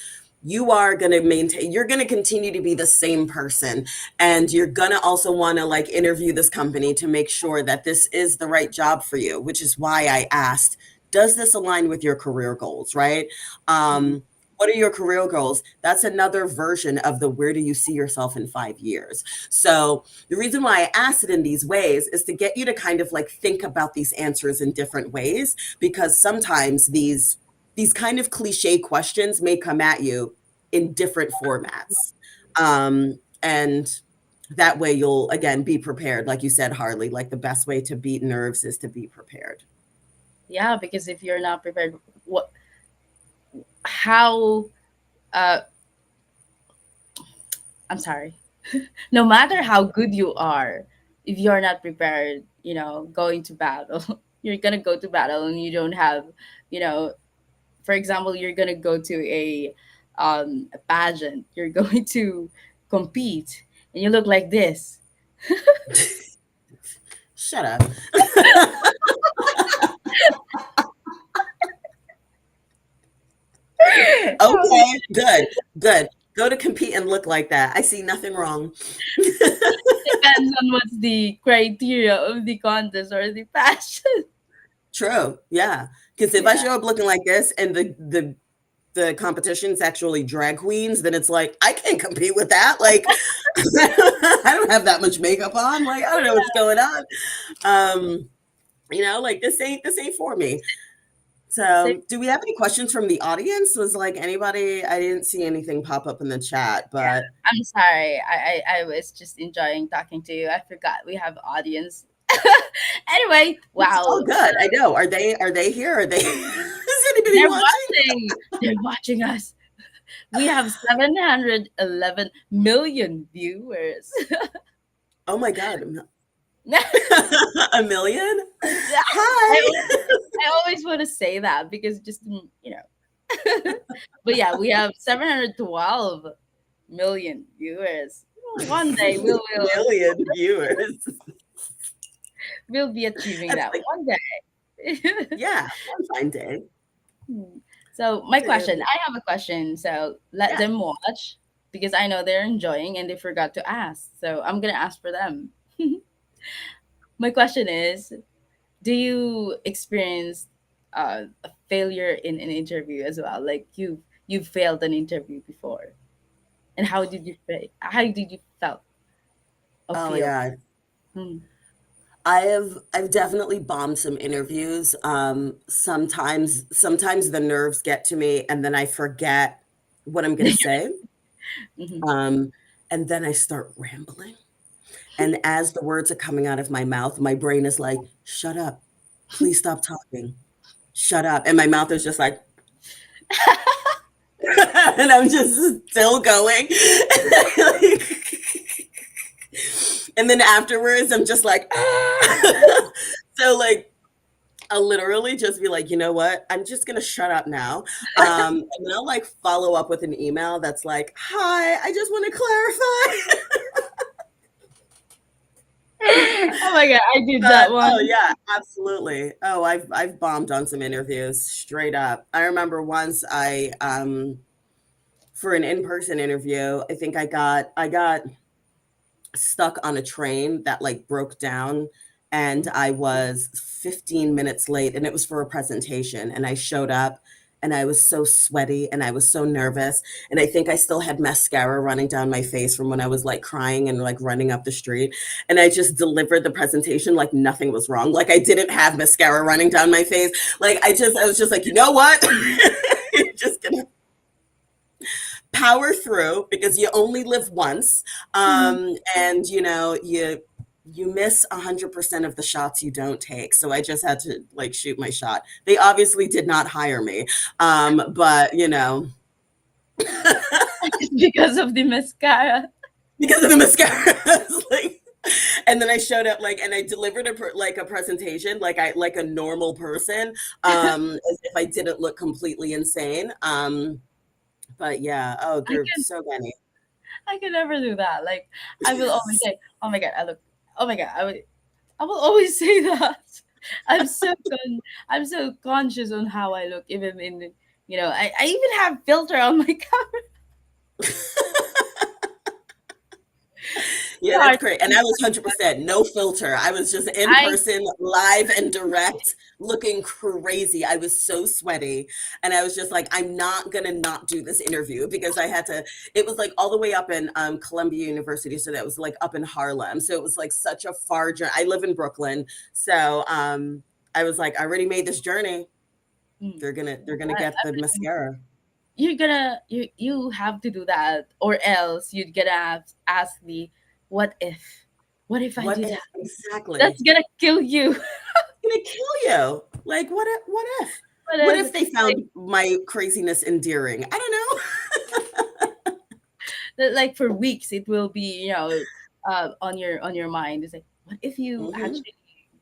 you're going to continue to be the same person, and you're going to also want to like interview this company to make sure that this is the right job for you, which is why I asked, does this align with your career goals, right? Mhm. What are your career goals? That's another version of the where do you see yourself in 5 years? So the reason why I asked it in these ways is to get you to kind of like think about these answers in different ways, because sometimes these kind of cliche questions may come at you in different formats. And that way you'll again be prepared. Like you said, Harley, like the best way to beat nerves is to be prepared. Yeah, because if you're not prepared, what how uh I'm sorry. No matter how good you are, if you're not prepared, going to battle, you're gonna go to battle and you don't have, you know, for example, you're gonna go to a pageant, you're going to compete, and you look like this. Shut up. Okay, good, good. Go to compete and look like that. I see nothing wrong. Depends on what's the criteria of the contest or the passion. True. Yeah. Because if I Yeah. show up looking like this and the competition's actually drag queens, then it's like I can't compete with that. Like I don't have that much makeup on. Like I don't know what's going on. Um, like this ain't for me. So So, do we have any questions from the audience? Was like anybody? I didn't see anything pop up in the chat, yeah, but I'm sorry. I was just enjoying talking to you. I forgot we have audience. Anyway, it's wow. all good. I know. Are they here? Are they? Is anybody They're watching? watching. They're watching us. We have 711 million viewers. Oh my god, Yeah, a million! I, Hi. I always want to say that because just, you know. But yeah, we have 712 million viewers. One day Million viewers. we'll be achieving That's that like, one day. yeah, one fine day. So my Yeah. question, I have a question. So let Yeah. them watch because I know they're enjoying and they forgot to ask. So I'm gonna ask for them. My question is, do you experience a failure in an interview as well? Like you've failed an interview before, and how did you felt or Oh my feel? god. Hmm. I've definitely bombed some interviews. Sometimes the nerves get to me and then I forget what I'm gonna say. Hmm. Um, and then I start rambling. And as the words are coming out of my mouth, my brain is like, shut up. Please stop talking. Shut up. And my mouth is just like, and I'm just still going. And then afterwards, I'm just like, ah. So like I'll literally just be like, you know what? I'm just gonna shut up now. And then I'll like follow up with an email that's like, hi, I just want to clarify. Oh my god, I did But that oh one. yeah, absolutely. Oh, I've bombed on some interviews straight up. I remember once I for an in-person interview, I think I got stuck on a train that like broke down and I was 15 minutes late and it was for a presentation and I showed up and I was so sweaty and I was so nervous and I think I still had mascara running down my face from when I was like crying and like running up the street and I just delivered the presentation like nothing was wrong, like I didn't have mascara running down my face, like I was just like, you know what? You're just gonna power through because you only live once, Mhm. and you miss 100% of the shots you don't take, so I just had to like shoot my shot. They obviously did not hire me, but Because of the mascara. because of the mascara. Like, and then I showed up like and I delivered like a presentation like a normal person, as if I didn't look completely insane. But yeah, oh, I there are can so many. I can never do that. Like I will always say, "Oh my god, I look." Oh my god, I will always say that. I'm so I'm so conscious on how I look, even in I even have filter on my camera. Yeah, So that's hard. great. And I was 100% no filter. I was just in I person, live and direct, looking crazy. I was so sweaty. And I was just like, I'm not going to not do this interview because I had to. It was like all the way up in Columbia University. So that was like up in Harlem. So it was like such a far journey. I live in Brooklyn. So I was like, I already made this journey. mm, They're gonna get the mascara. you're gonna you have to do that, or else you're gonna ask me, "What if? What if I What do if that?" exactly? That's gonna kill you. Gonna kill you. Like, what if? What if? What What if if they like found my craziness endearing? I don't like for weeks it will be on your mind. It's like, what if you know. Hmm. actually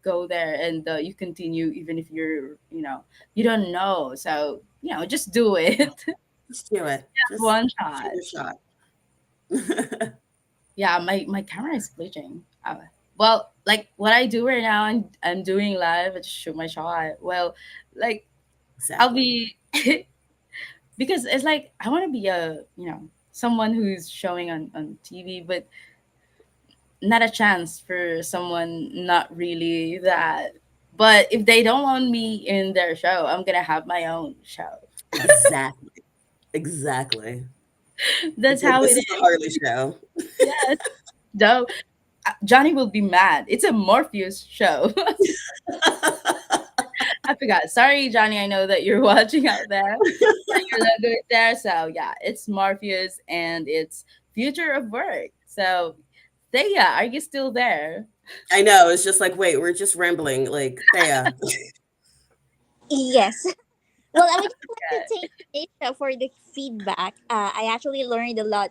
go there and you continue even if you don't know. So just do it. Just do it. Just One shoot shot. your shot. Yeah, my camera is glitching. Well, like what I do right now, I'm doing live. I just shoot my shot. Well, like I'll Exactly. be because it's like I want to be a someone who's showing on TV, but not a chance for someone not really that. But if they don't want me in their show, I'm gonna have my own show. Exactly. Exactly. That's It's like, how this it is the is. Harley show. Yes. Though Johnny will be mad. It's a Morpheus show. I forgot. Sorry, Johnny. I know that you're watching out there. Your logo is there. So yeah, it's Morpheus and it's Future of Work. So Thea, are you still there? I know. It's just like, wait, we're just rambling. Like, Thea. Yes. Well, I would just like to Yeah. thank Nisha for the feedback. I actually learned a lot.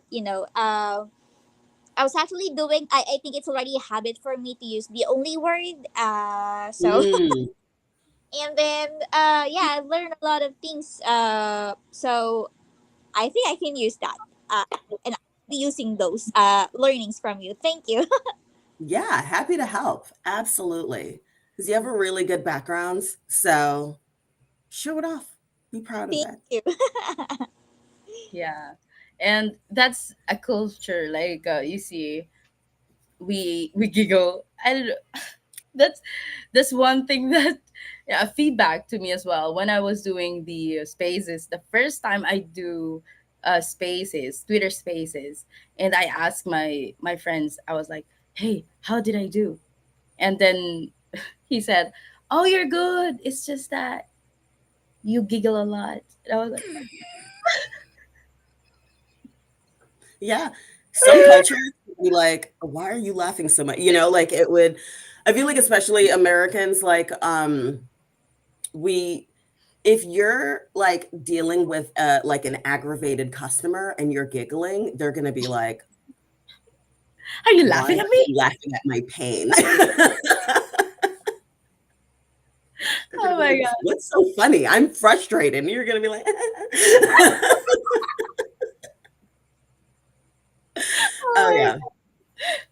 I was actually doing. I think it's already a habit for me to use the only word. So Mm, and then yeah, I learned a lot of things. So I think I can use that. And I'll be using those learnings from you. Thank you. yeah, happy to help. Absolutely. Because you have a really good backgrounds. So show it off. Be proud of Thank it. you. Yeah. And that's a culture. Like you see, we giggle. I don't know. That's one thing that yeah, feedback to me as well when I was doing the spaces the first time I do spaces, Twitter spaces, and I asked my friends, I was like, hey, how did I do? And then he said, oh, you're good, it's just that you giggle a lot. And I was like, Yeah. Some cultures would be like, why are you laughing so much? Like it would, I feel like especially Americans, like, we, if you're like dealing with like an aggravated customer and you're giggling, they're going to be like, are you why laughing are at me? you laughing at my pain? They're gonna Oh be my like, god. "What's so funny? I'm frustrated." And you're gonna be like, Oh "Oh, my yeah." god.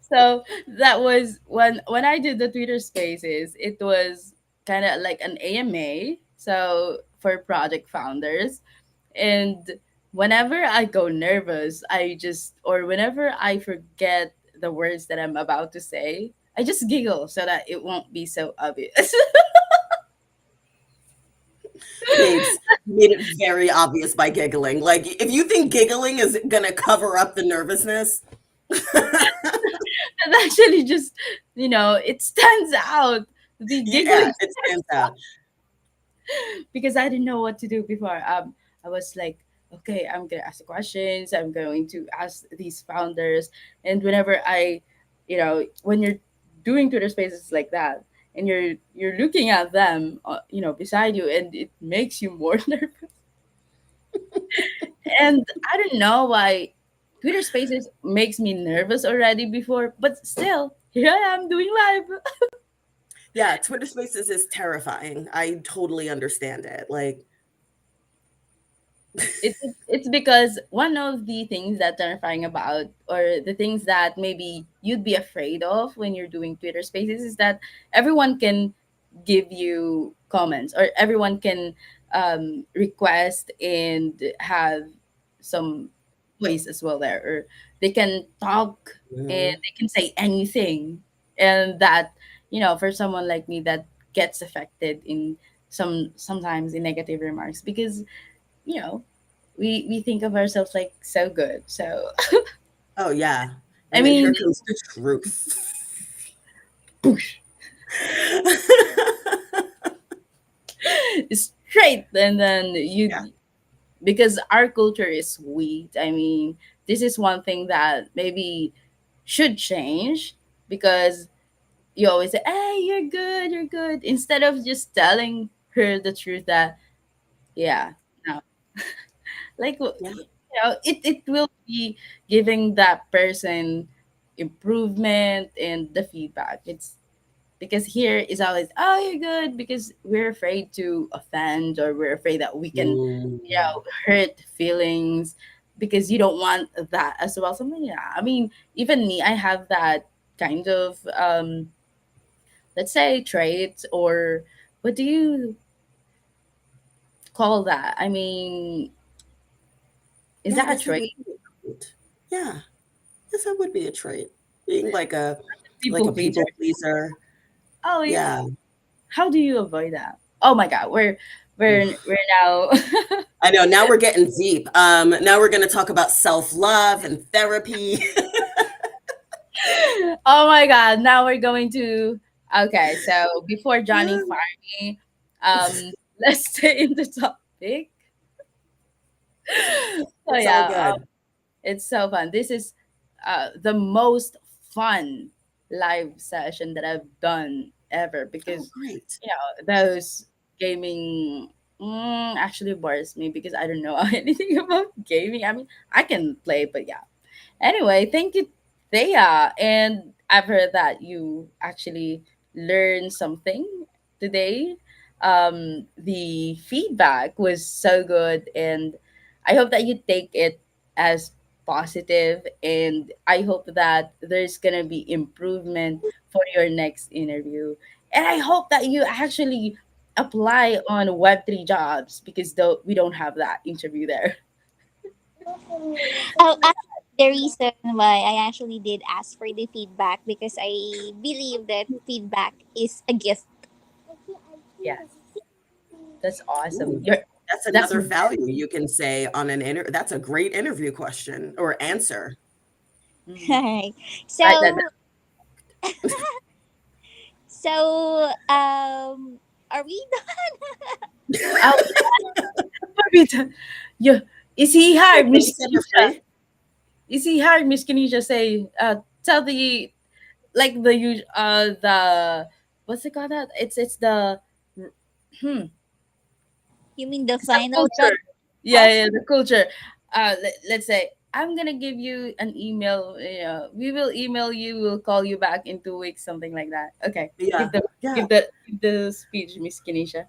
So that was when I did the Twitter spaces, it was kind of like an AMA, so for project founders. And whenever I go nervous, I just or whenever I forget the words that I'm about to say, I just giggle so that it won't be so obvious. Babes, you made it very obvious by giggling. Like, if you think giggling is gonna cover up the nervousness, And actually just, it stands out. The yeah, giggling it stands out. because I didn't know what to do before. I was like, okay, I'm gonna ask the questions. I'm going to ask these founders, and whenever when you're doing Twitter Spaces like that, and you're looking at them, beside you, and it makes you more nervous. And I don't know why Twitter Spaces makes me nervous already before, but still, here I am doing live. Yeah, Twitter Spaces is terrifying. I totally understand it. Like, It's because one of the things that terrifying about or the things that maybe you'd be afraid of when you're doing Twitter spaces is that everyone can give you comments or everyone can request and have some voice as well there, or they can talk and mhm. they can say anything, and that for someone like me that gets affected in sometimes in negative remarks because you know we think of ourselves like so good. So Oh, yeah. I And then mean, here comes the truth. push straight, and then Yeah. because our culture is sweet. I mean, this is one thing that maybe should change because you always say, "Hey, you're good," instead of just telling her the truth that yeah, no, like Yeah. it will be giving that person improvement and the feedback. It's because here is always, oh, you're good, because we're afraid to offend or we're afraid that we can Mm. hurt feelings because you don't want that as well. Something, yeah, I mean, even me, I have that kind of let's say traits, or what do you call that? I mean, is Yeah, I that a guess that would trait? be it. Yeah. Yes, that would be a trait. Being like People a pleaser. people pleaser. Oh yeah. Yeah. How do you avoid that? Oh my god, we're Oof. now. I know. Now we're getting deep. Now we're going to talk about self love and therapy. Oh my god, now we're going to. Okay, so before Johnny fired me, let's stay in the topic. So It's all yeah, good. it's so fun. This is the most fun live session that I've done ever Oh, because great. those gaming actually bores me because I don't know anything about gaming. I mean, I can play, but yeah. Anyway, thank you, Thea. And I've heard that you actually learned something today. The feedback was so good, and I hope that you take it as positive, and I hope that there's gonna be improvement for your next interview. And I hope that you actually apply on Web3 jobs because though we don't have that interview there. Oh, the reason why I actually did ask for the feedback because I believe that feedback is a gift. Yes. That's awesome. Ooh, You're that's that's another value you can say on an that's a great interview question or answer. mhm. Right. Write that So, are we down. Oh, Barbita. Yeah. Is he Hey, hard, so you Miss said you're Kenisha? free? Is he hard, Miss Kenisha? Say, tell the like the what's it called that? It's the hmm You mean the it's the final culture. Yeah, test? yeah, the culture. Let's say I'm gonna give you an email. We will email you. We'll call you back in 2 weeks, something like that. Okay, Yeah. Yeah. give the speech, Miss Kenisha.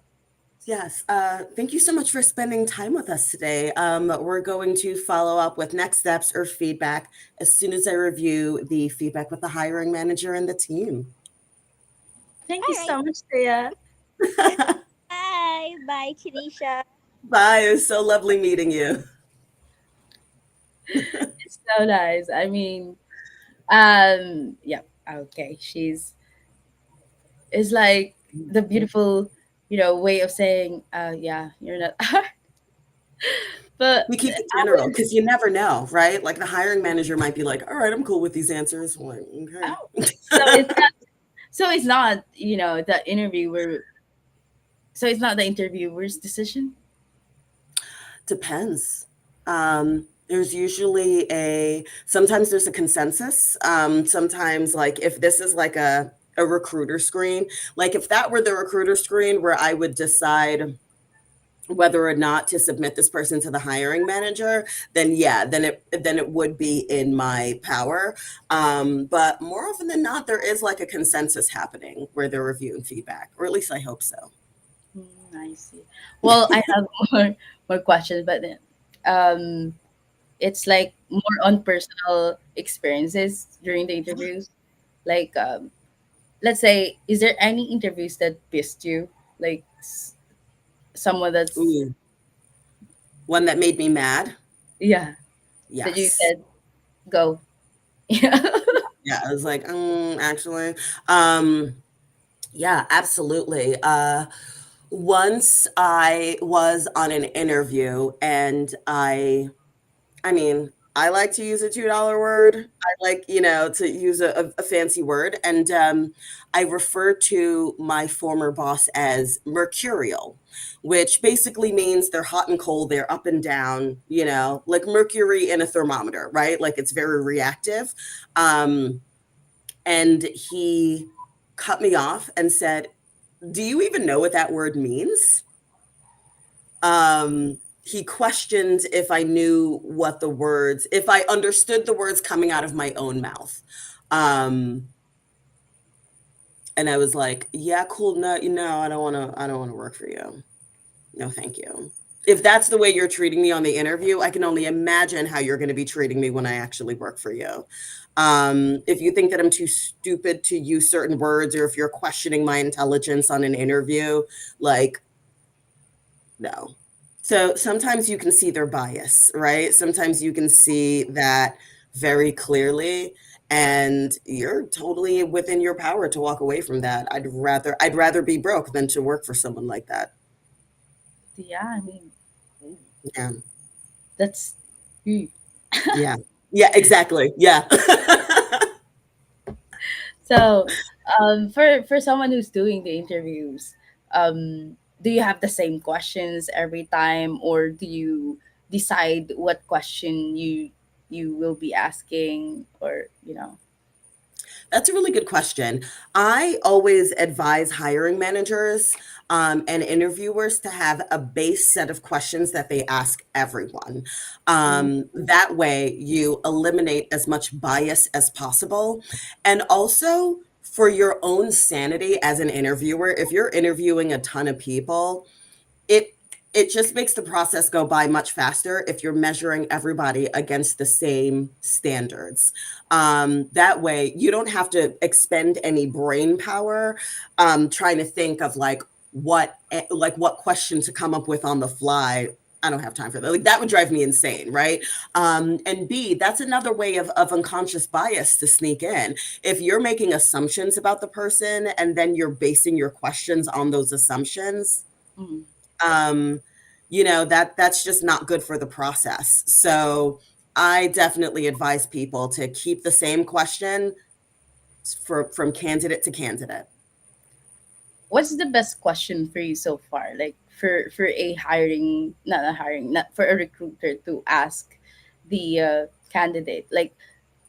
Yes. Thank you so much for spending time with us today. We're going to follow up with next steps or feedback as soon as I review the feedback with the hiring manager and the team. Thank you All right. so much, Thea. Bye. Bye, Kinesha. Bye. It was so lovely meeting you. It's so nice. I mean, yeah, okay. She's it's like the beautiful, way of saying, yeah, you're not but We keep it I general was because you never know, right? Like the hiring manager might be like, all right, I'm cool with these answers. I'm like, oh, okay. so it's not the interviewer so it's not the interviewer's decision? Depends. There's usually sometimes there's a consensus. Sometimes, like, if this is like a recruiter screen, like, if that were the recruiter screen where I would decide whether or not to submit this person to the hiring manager, then yeah, then it would be in my power. But more often than not, there is like a consensus happening where they're reviewing feedback, or at least I hope so. I see. Well, I have more questions, but then um it's like more on personal experiences during the interviews. Like let's say, is there any interviews that pissed you? Like someone that's Ooh, one that made me mad. yeah, that you Yes. said go. Yeah. Yeah, I was like, actually, um, yeah, absolutely. Once I was on an interview and I mean, I like to use a $2 word. I like, to use a fancy word. And I refer to my former boss as mercurial, which basically means they're hot and cold, they're up and down, like mercury in a thermometer, right? Like it's very reactive. Um, and he cut me off and said, do you even know what that word means? He questioned if I knew if I understood the words coming out of my own mouth. Um, and I was like, yeah, cool. No, I don't want to work for you. No, thank you. If that's the way you're treating me on the interview, I can only imagine how you're going to be treating me when I actually work for you. If you think that I'm too stupid to use certain words, or if you're questioning my intelligence on an interview, like, no. So sometimes you can see their bias, right? Sometimes you can see that very clearly, and you're totally within your power to walk away from that. I'd rather be broke than to work for someone like that. Yeah, I mean, Yeah. that's mm. Yeah. Yeah, exactly. Yeah. So, for someone who's doing the interviews, do you have the same questions every time, or do you decide what question you will be asking, or you know? That's a really good question. I always advise hiring managers and interviewers to have a base set of questions that they ask everyone. Mm, That way, you eliminate as much bias as possible. And also, for your own sanity as an interviewer, if you're interviewing a ton of people, it it just makes the process go by much faster if you're measuring everybody against the same standards. That way, you don't have to expend any brain power trying to think of what question to come up with on the fly. I don't have time for that. Like that would drive me insane, right? And B, that's another way of unconscious bias to sneak in. If you're making assumptions about the person and then you're basing your questions on those assumptions, mm. um, that's just not good for the process. So I definitely advise people to keep the same question from candidate to candidate. What's the best question for you so far? Like for a hiring, not a hiring, not for a recruiter to ask the candidate. Like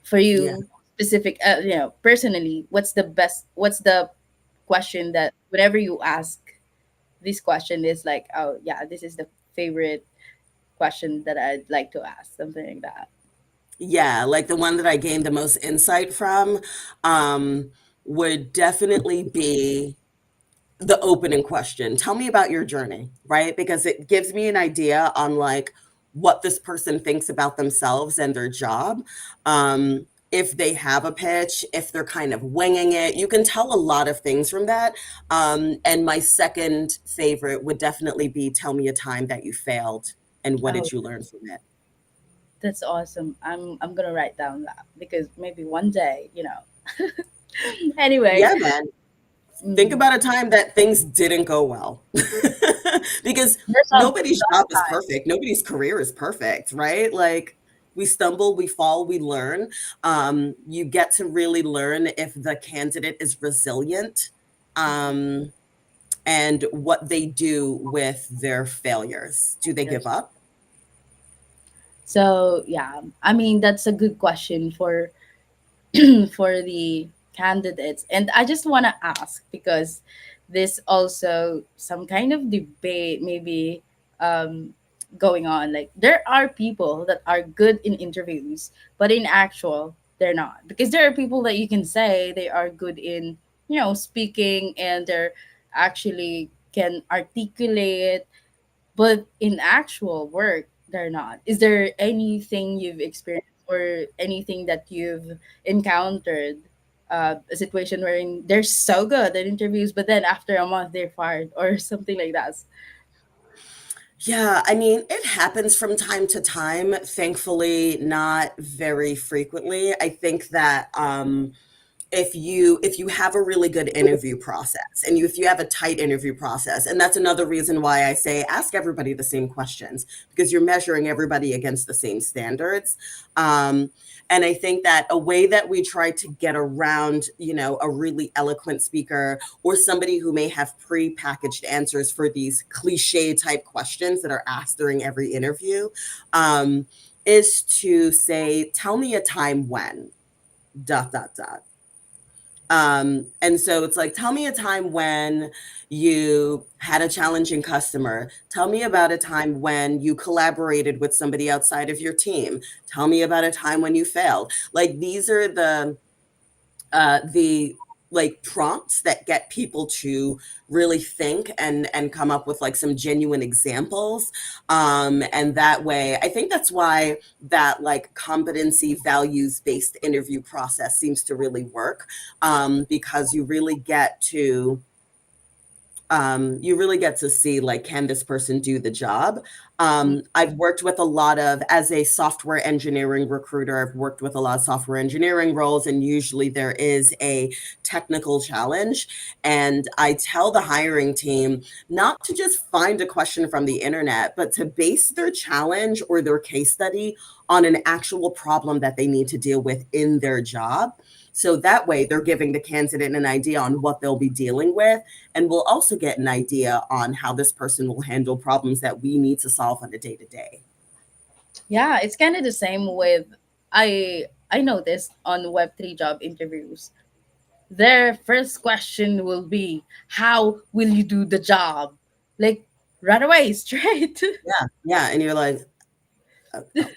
for Yeah. you specific, personally, what's the question that whenever you ask this question is like, oh yeah, this is the favorite question that I'd like to ask, something like that. Yeah, like the one that I gained the most insight from um, would definitely be the opening question. Tell me about your journey, right? Because it gives me an idea on like what this person thinks about themselves and their job. If they have a pitch, if they're kind of winging it, you can tell a lot of things from that. And my second favorite would definitely be tell me a time that you failed and what Oh, did you learn from it? that's awesome. I'm gonna write down that because maybe one day, anyway. Yeah, man. Think Mm, about a time that things didn't go well. Because there's nobody's job is all perfect. Nobody's career is perfect, right? Like we stumble, we fall, we learn. You get to really learn if the candidate is resilient time. um, and what they do with their failures. Do they give Yes. up? So yeah, I mean that's a good question for for the candidates. And I just want to ask because this also some kind of debate maybe um, going on. Like there are people that are good in interviews, but in actual they're not. Because there are people that you can say they are good in speaking and they're actually can articulate, but in actual work they're not. Is there anything you've experienced or anything that you've encountered, a situation wherein they're so good at interviews but then after a month they're fired or something like that? Yeah, I mean, it happens from time to time. Thankfully, not very frequently. I think that if you have a really good interview process and if you have a tight interview process, and that's another reason why I say ask everybody the same questions because you're measuring everybody against the same standards. And I think that a way that we try to get around a really eloquent speaker or somebody who may have pre-packaged answers for these cliche type questions that are asked during every interview um, is to say, tell me a time when dot dot dot. And so it's like, tell me a time when you had a challenging customer. Tell me about a time when you collaborated with somebody outside of your team. Tell me about a time when you failed. Like these are the like prompts that get people to really think and come up with like some genuine examples. And that way I think that's why that like competency values based interview process seems to really work, because you really get to You really get to see like, can this person do the job? I've worked with a lot of, as a software engineering recruiter, I've worked with a lot of software engineering roles, and usually there is a technical challenge. And I tell the hiring team not to just find a question from the internet, but to base their challenge or their case study on an actual problem that they need to deal with in their job. So that way they're giving the candidate an idea on what they'll be dealing with, and we'll also get an idea on how this person will handle problems that we need to solve on a day to day. Yeah, it's kind of the same with I noticed on Web3 job interviews. Their first question will be, "How will you do the job?" Like right away, straight. Yeah, yeah, and you're like, "Oh, oh."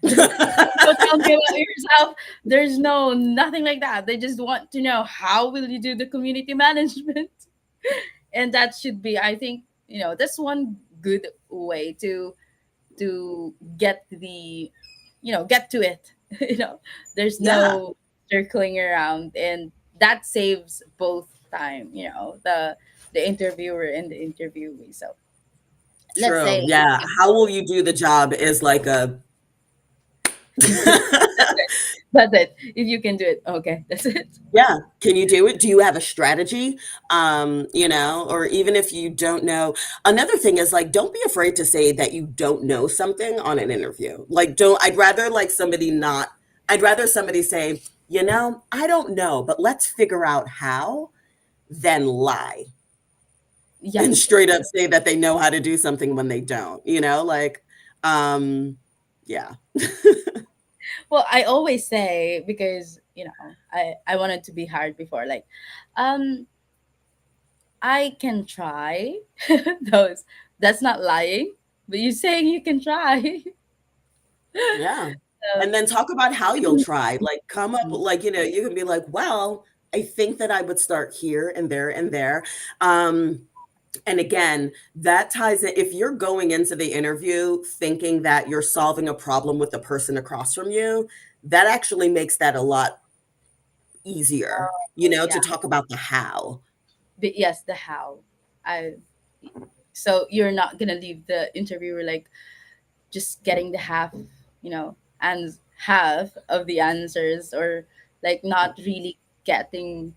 Don't tell me about yourself. There's no nothing like that. They just want to know how will you do the community management, and that should be, I think, that's one good way to get the, get to it. There's Yeah, no circling around, and that saves both time. The interviewer and the interviewee. So let's say true. Yeah, how will you do the job is like a that's it. If you can do it, okay, that's it. yeah, can you do it? Do you have a strategy? Or even if you don't know, another thing is like, don't be afraid to say that you don't know something on an interview. Like, don't, I'd rather like somebody not, I'd rather somebody say, I don't know, but let's figure out how, than lie and Yes. straight up say that they know how to do something when they don't, like, um, yeah. Well, I always say, because I wanted to be hard before, like, um I can try. Those That's not lying, but you saying you can try. Yeah. So, And then talk about how you'll try. Like, come up with, like, you can be like, well, I think that I would start here and there and there. And again, that ties in. If you're going into the interview thinking that you're solving a problem with the person across from you, that actually makes that a lot easier, yeah, to talk about the how. but yes, the how. I So you're not gonna leave the interviewer like just getting the half, and half of the answers, or like not really getting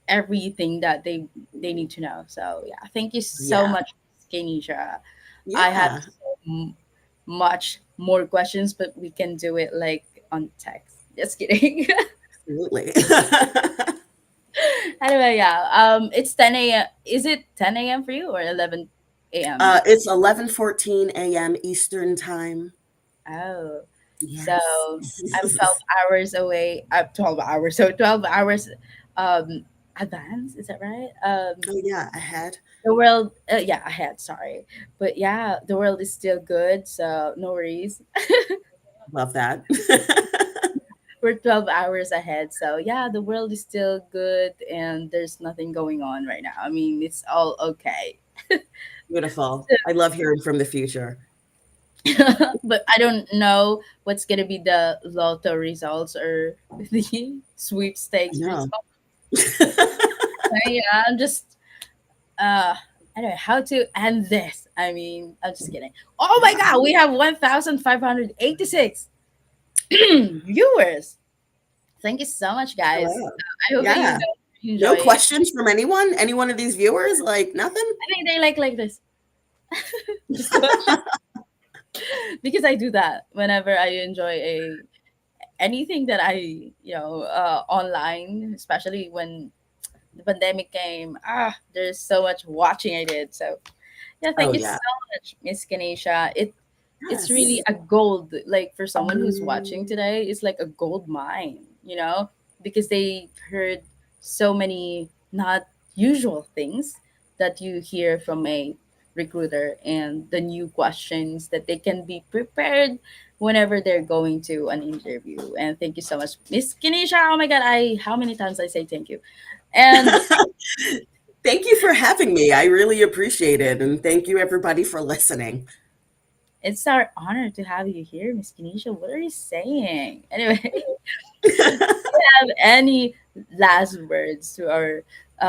everything that they need to know. So yeah, thank you so Yeah. much, Kenisha. I have Yeah. much more questions, but we can do it like on text. Just kidding. Absolutely. Anyway, yeah. It's 10 a.m. Is it 10 a.m. for you or 11 a.m.? It's 11:14 a.m. Eastern time. Oh, so Yes. I'm 12 hours away. 12 hours. So 12 hours, um, advance. Is that right? Oh, yeah, ahead. The world. Yeah, ahead. Sorry, but yeah, the world is still good. So no worries. Love that. We're 12 hours ahead. So yeah, the world is still good, and there's nothing going on right now. I mean, it's all okay. Beautiful. I love hearing from the future. But I don't know what's gonna be the lotto results or the I sweepstakes know. results. Yeah, I'm just I don't know how to end this. I mean, I'm just kidding. Oh my Yeah. god, we have 1,586 viewers. Thank you so much, guys. Hello. I hope that you Yeah. guys No enjoy it. questions from anyone? Any one of these viewers? Like, nothing? I think they like this. Just the question. Because I do that whenever I enjoy a anything that online, especially when the pandemic came. There's so much watching I did. So yeah, Oh, thank you yeah. so much, Miss Kanisha. It's really Yes. a gold, like for someone who's watching today, it's like a gold mine, because they heard so many not usual things that you hear from a recruiter, and the new questions that they can be prepared whenever they're going to an interview. And thank you so much, Miss Kanisha. Oh my god, I how many times I say thank you. And Thank you for having me. I really appreciate it. And thank you, everybody, for listening. it's our honor to have you here, Miss Kanisha. What are you saying? Anyway, have any last words to our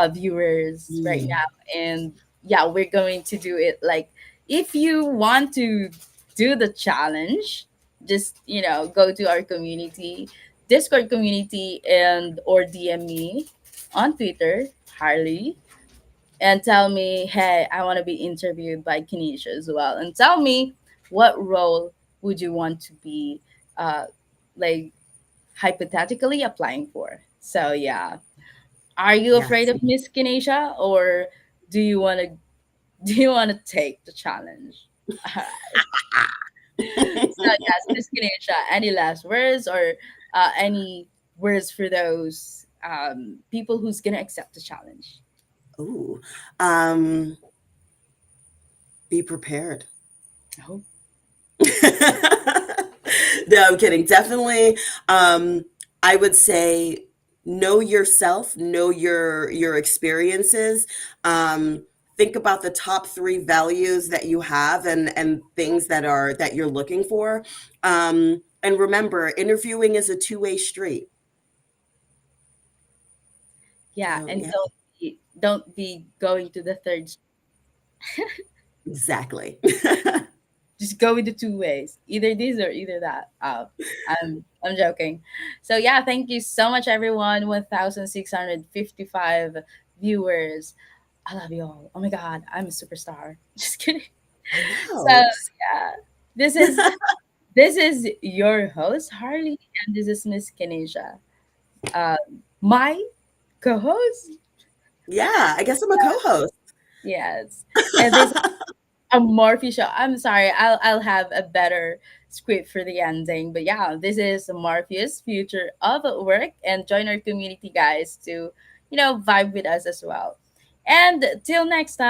viewers right Mm, now. And yeah, we're going to do it like, if you want to do the challenge, just go to our community, Discord community, and or DM me on Twitter, Harley, and tell me, hey, I want to be interviewed by Kenisha as well, and tell me what role would you want to be, uh, like, hypothetically applying for. So yeah, are you afraid yes. of Miss Kenisha, or do you want to do you want to take the challenge? Alright. So yes, Miss Kenisha, any last words, or any words for those people who's gonna accept the challenge? Ooh. Um, be prepared. Oh, No, I'm kidding. Definitely, I would say know yourself, know your experiences. Think about the top three values that you have and things that you're looking for. And remember, interviewing is a two-way street. yeah, So and yeah, don't be going to the third. exactly. Just go with the two ways, either this or either that. I'm joking. So yeah, thank you so much, everyone. 1,655 viewers. I love you all. Oh my god, I'm a superstar. Just kidding. I So know. yeah, this is your host Harley, and this is Miss Kenisha, uh, my co-host. Yeah, I guess I'm a co-host. Yes, and this a Morphy show. I'm sorry. I'll have a better script for the ending. But yeah, this is Morpheus, future of work, and join our community, guys, to vibe with us as well. And till next time.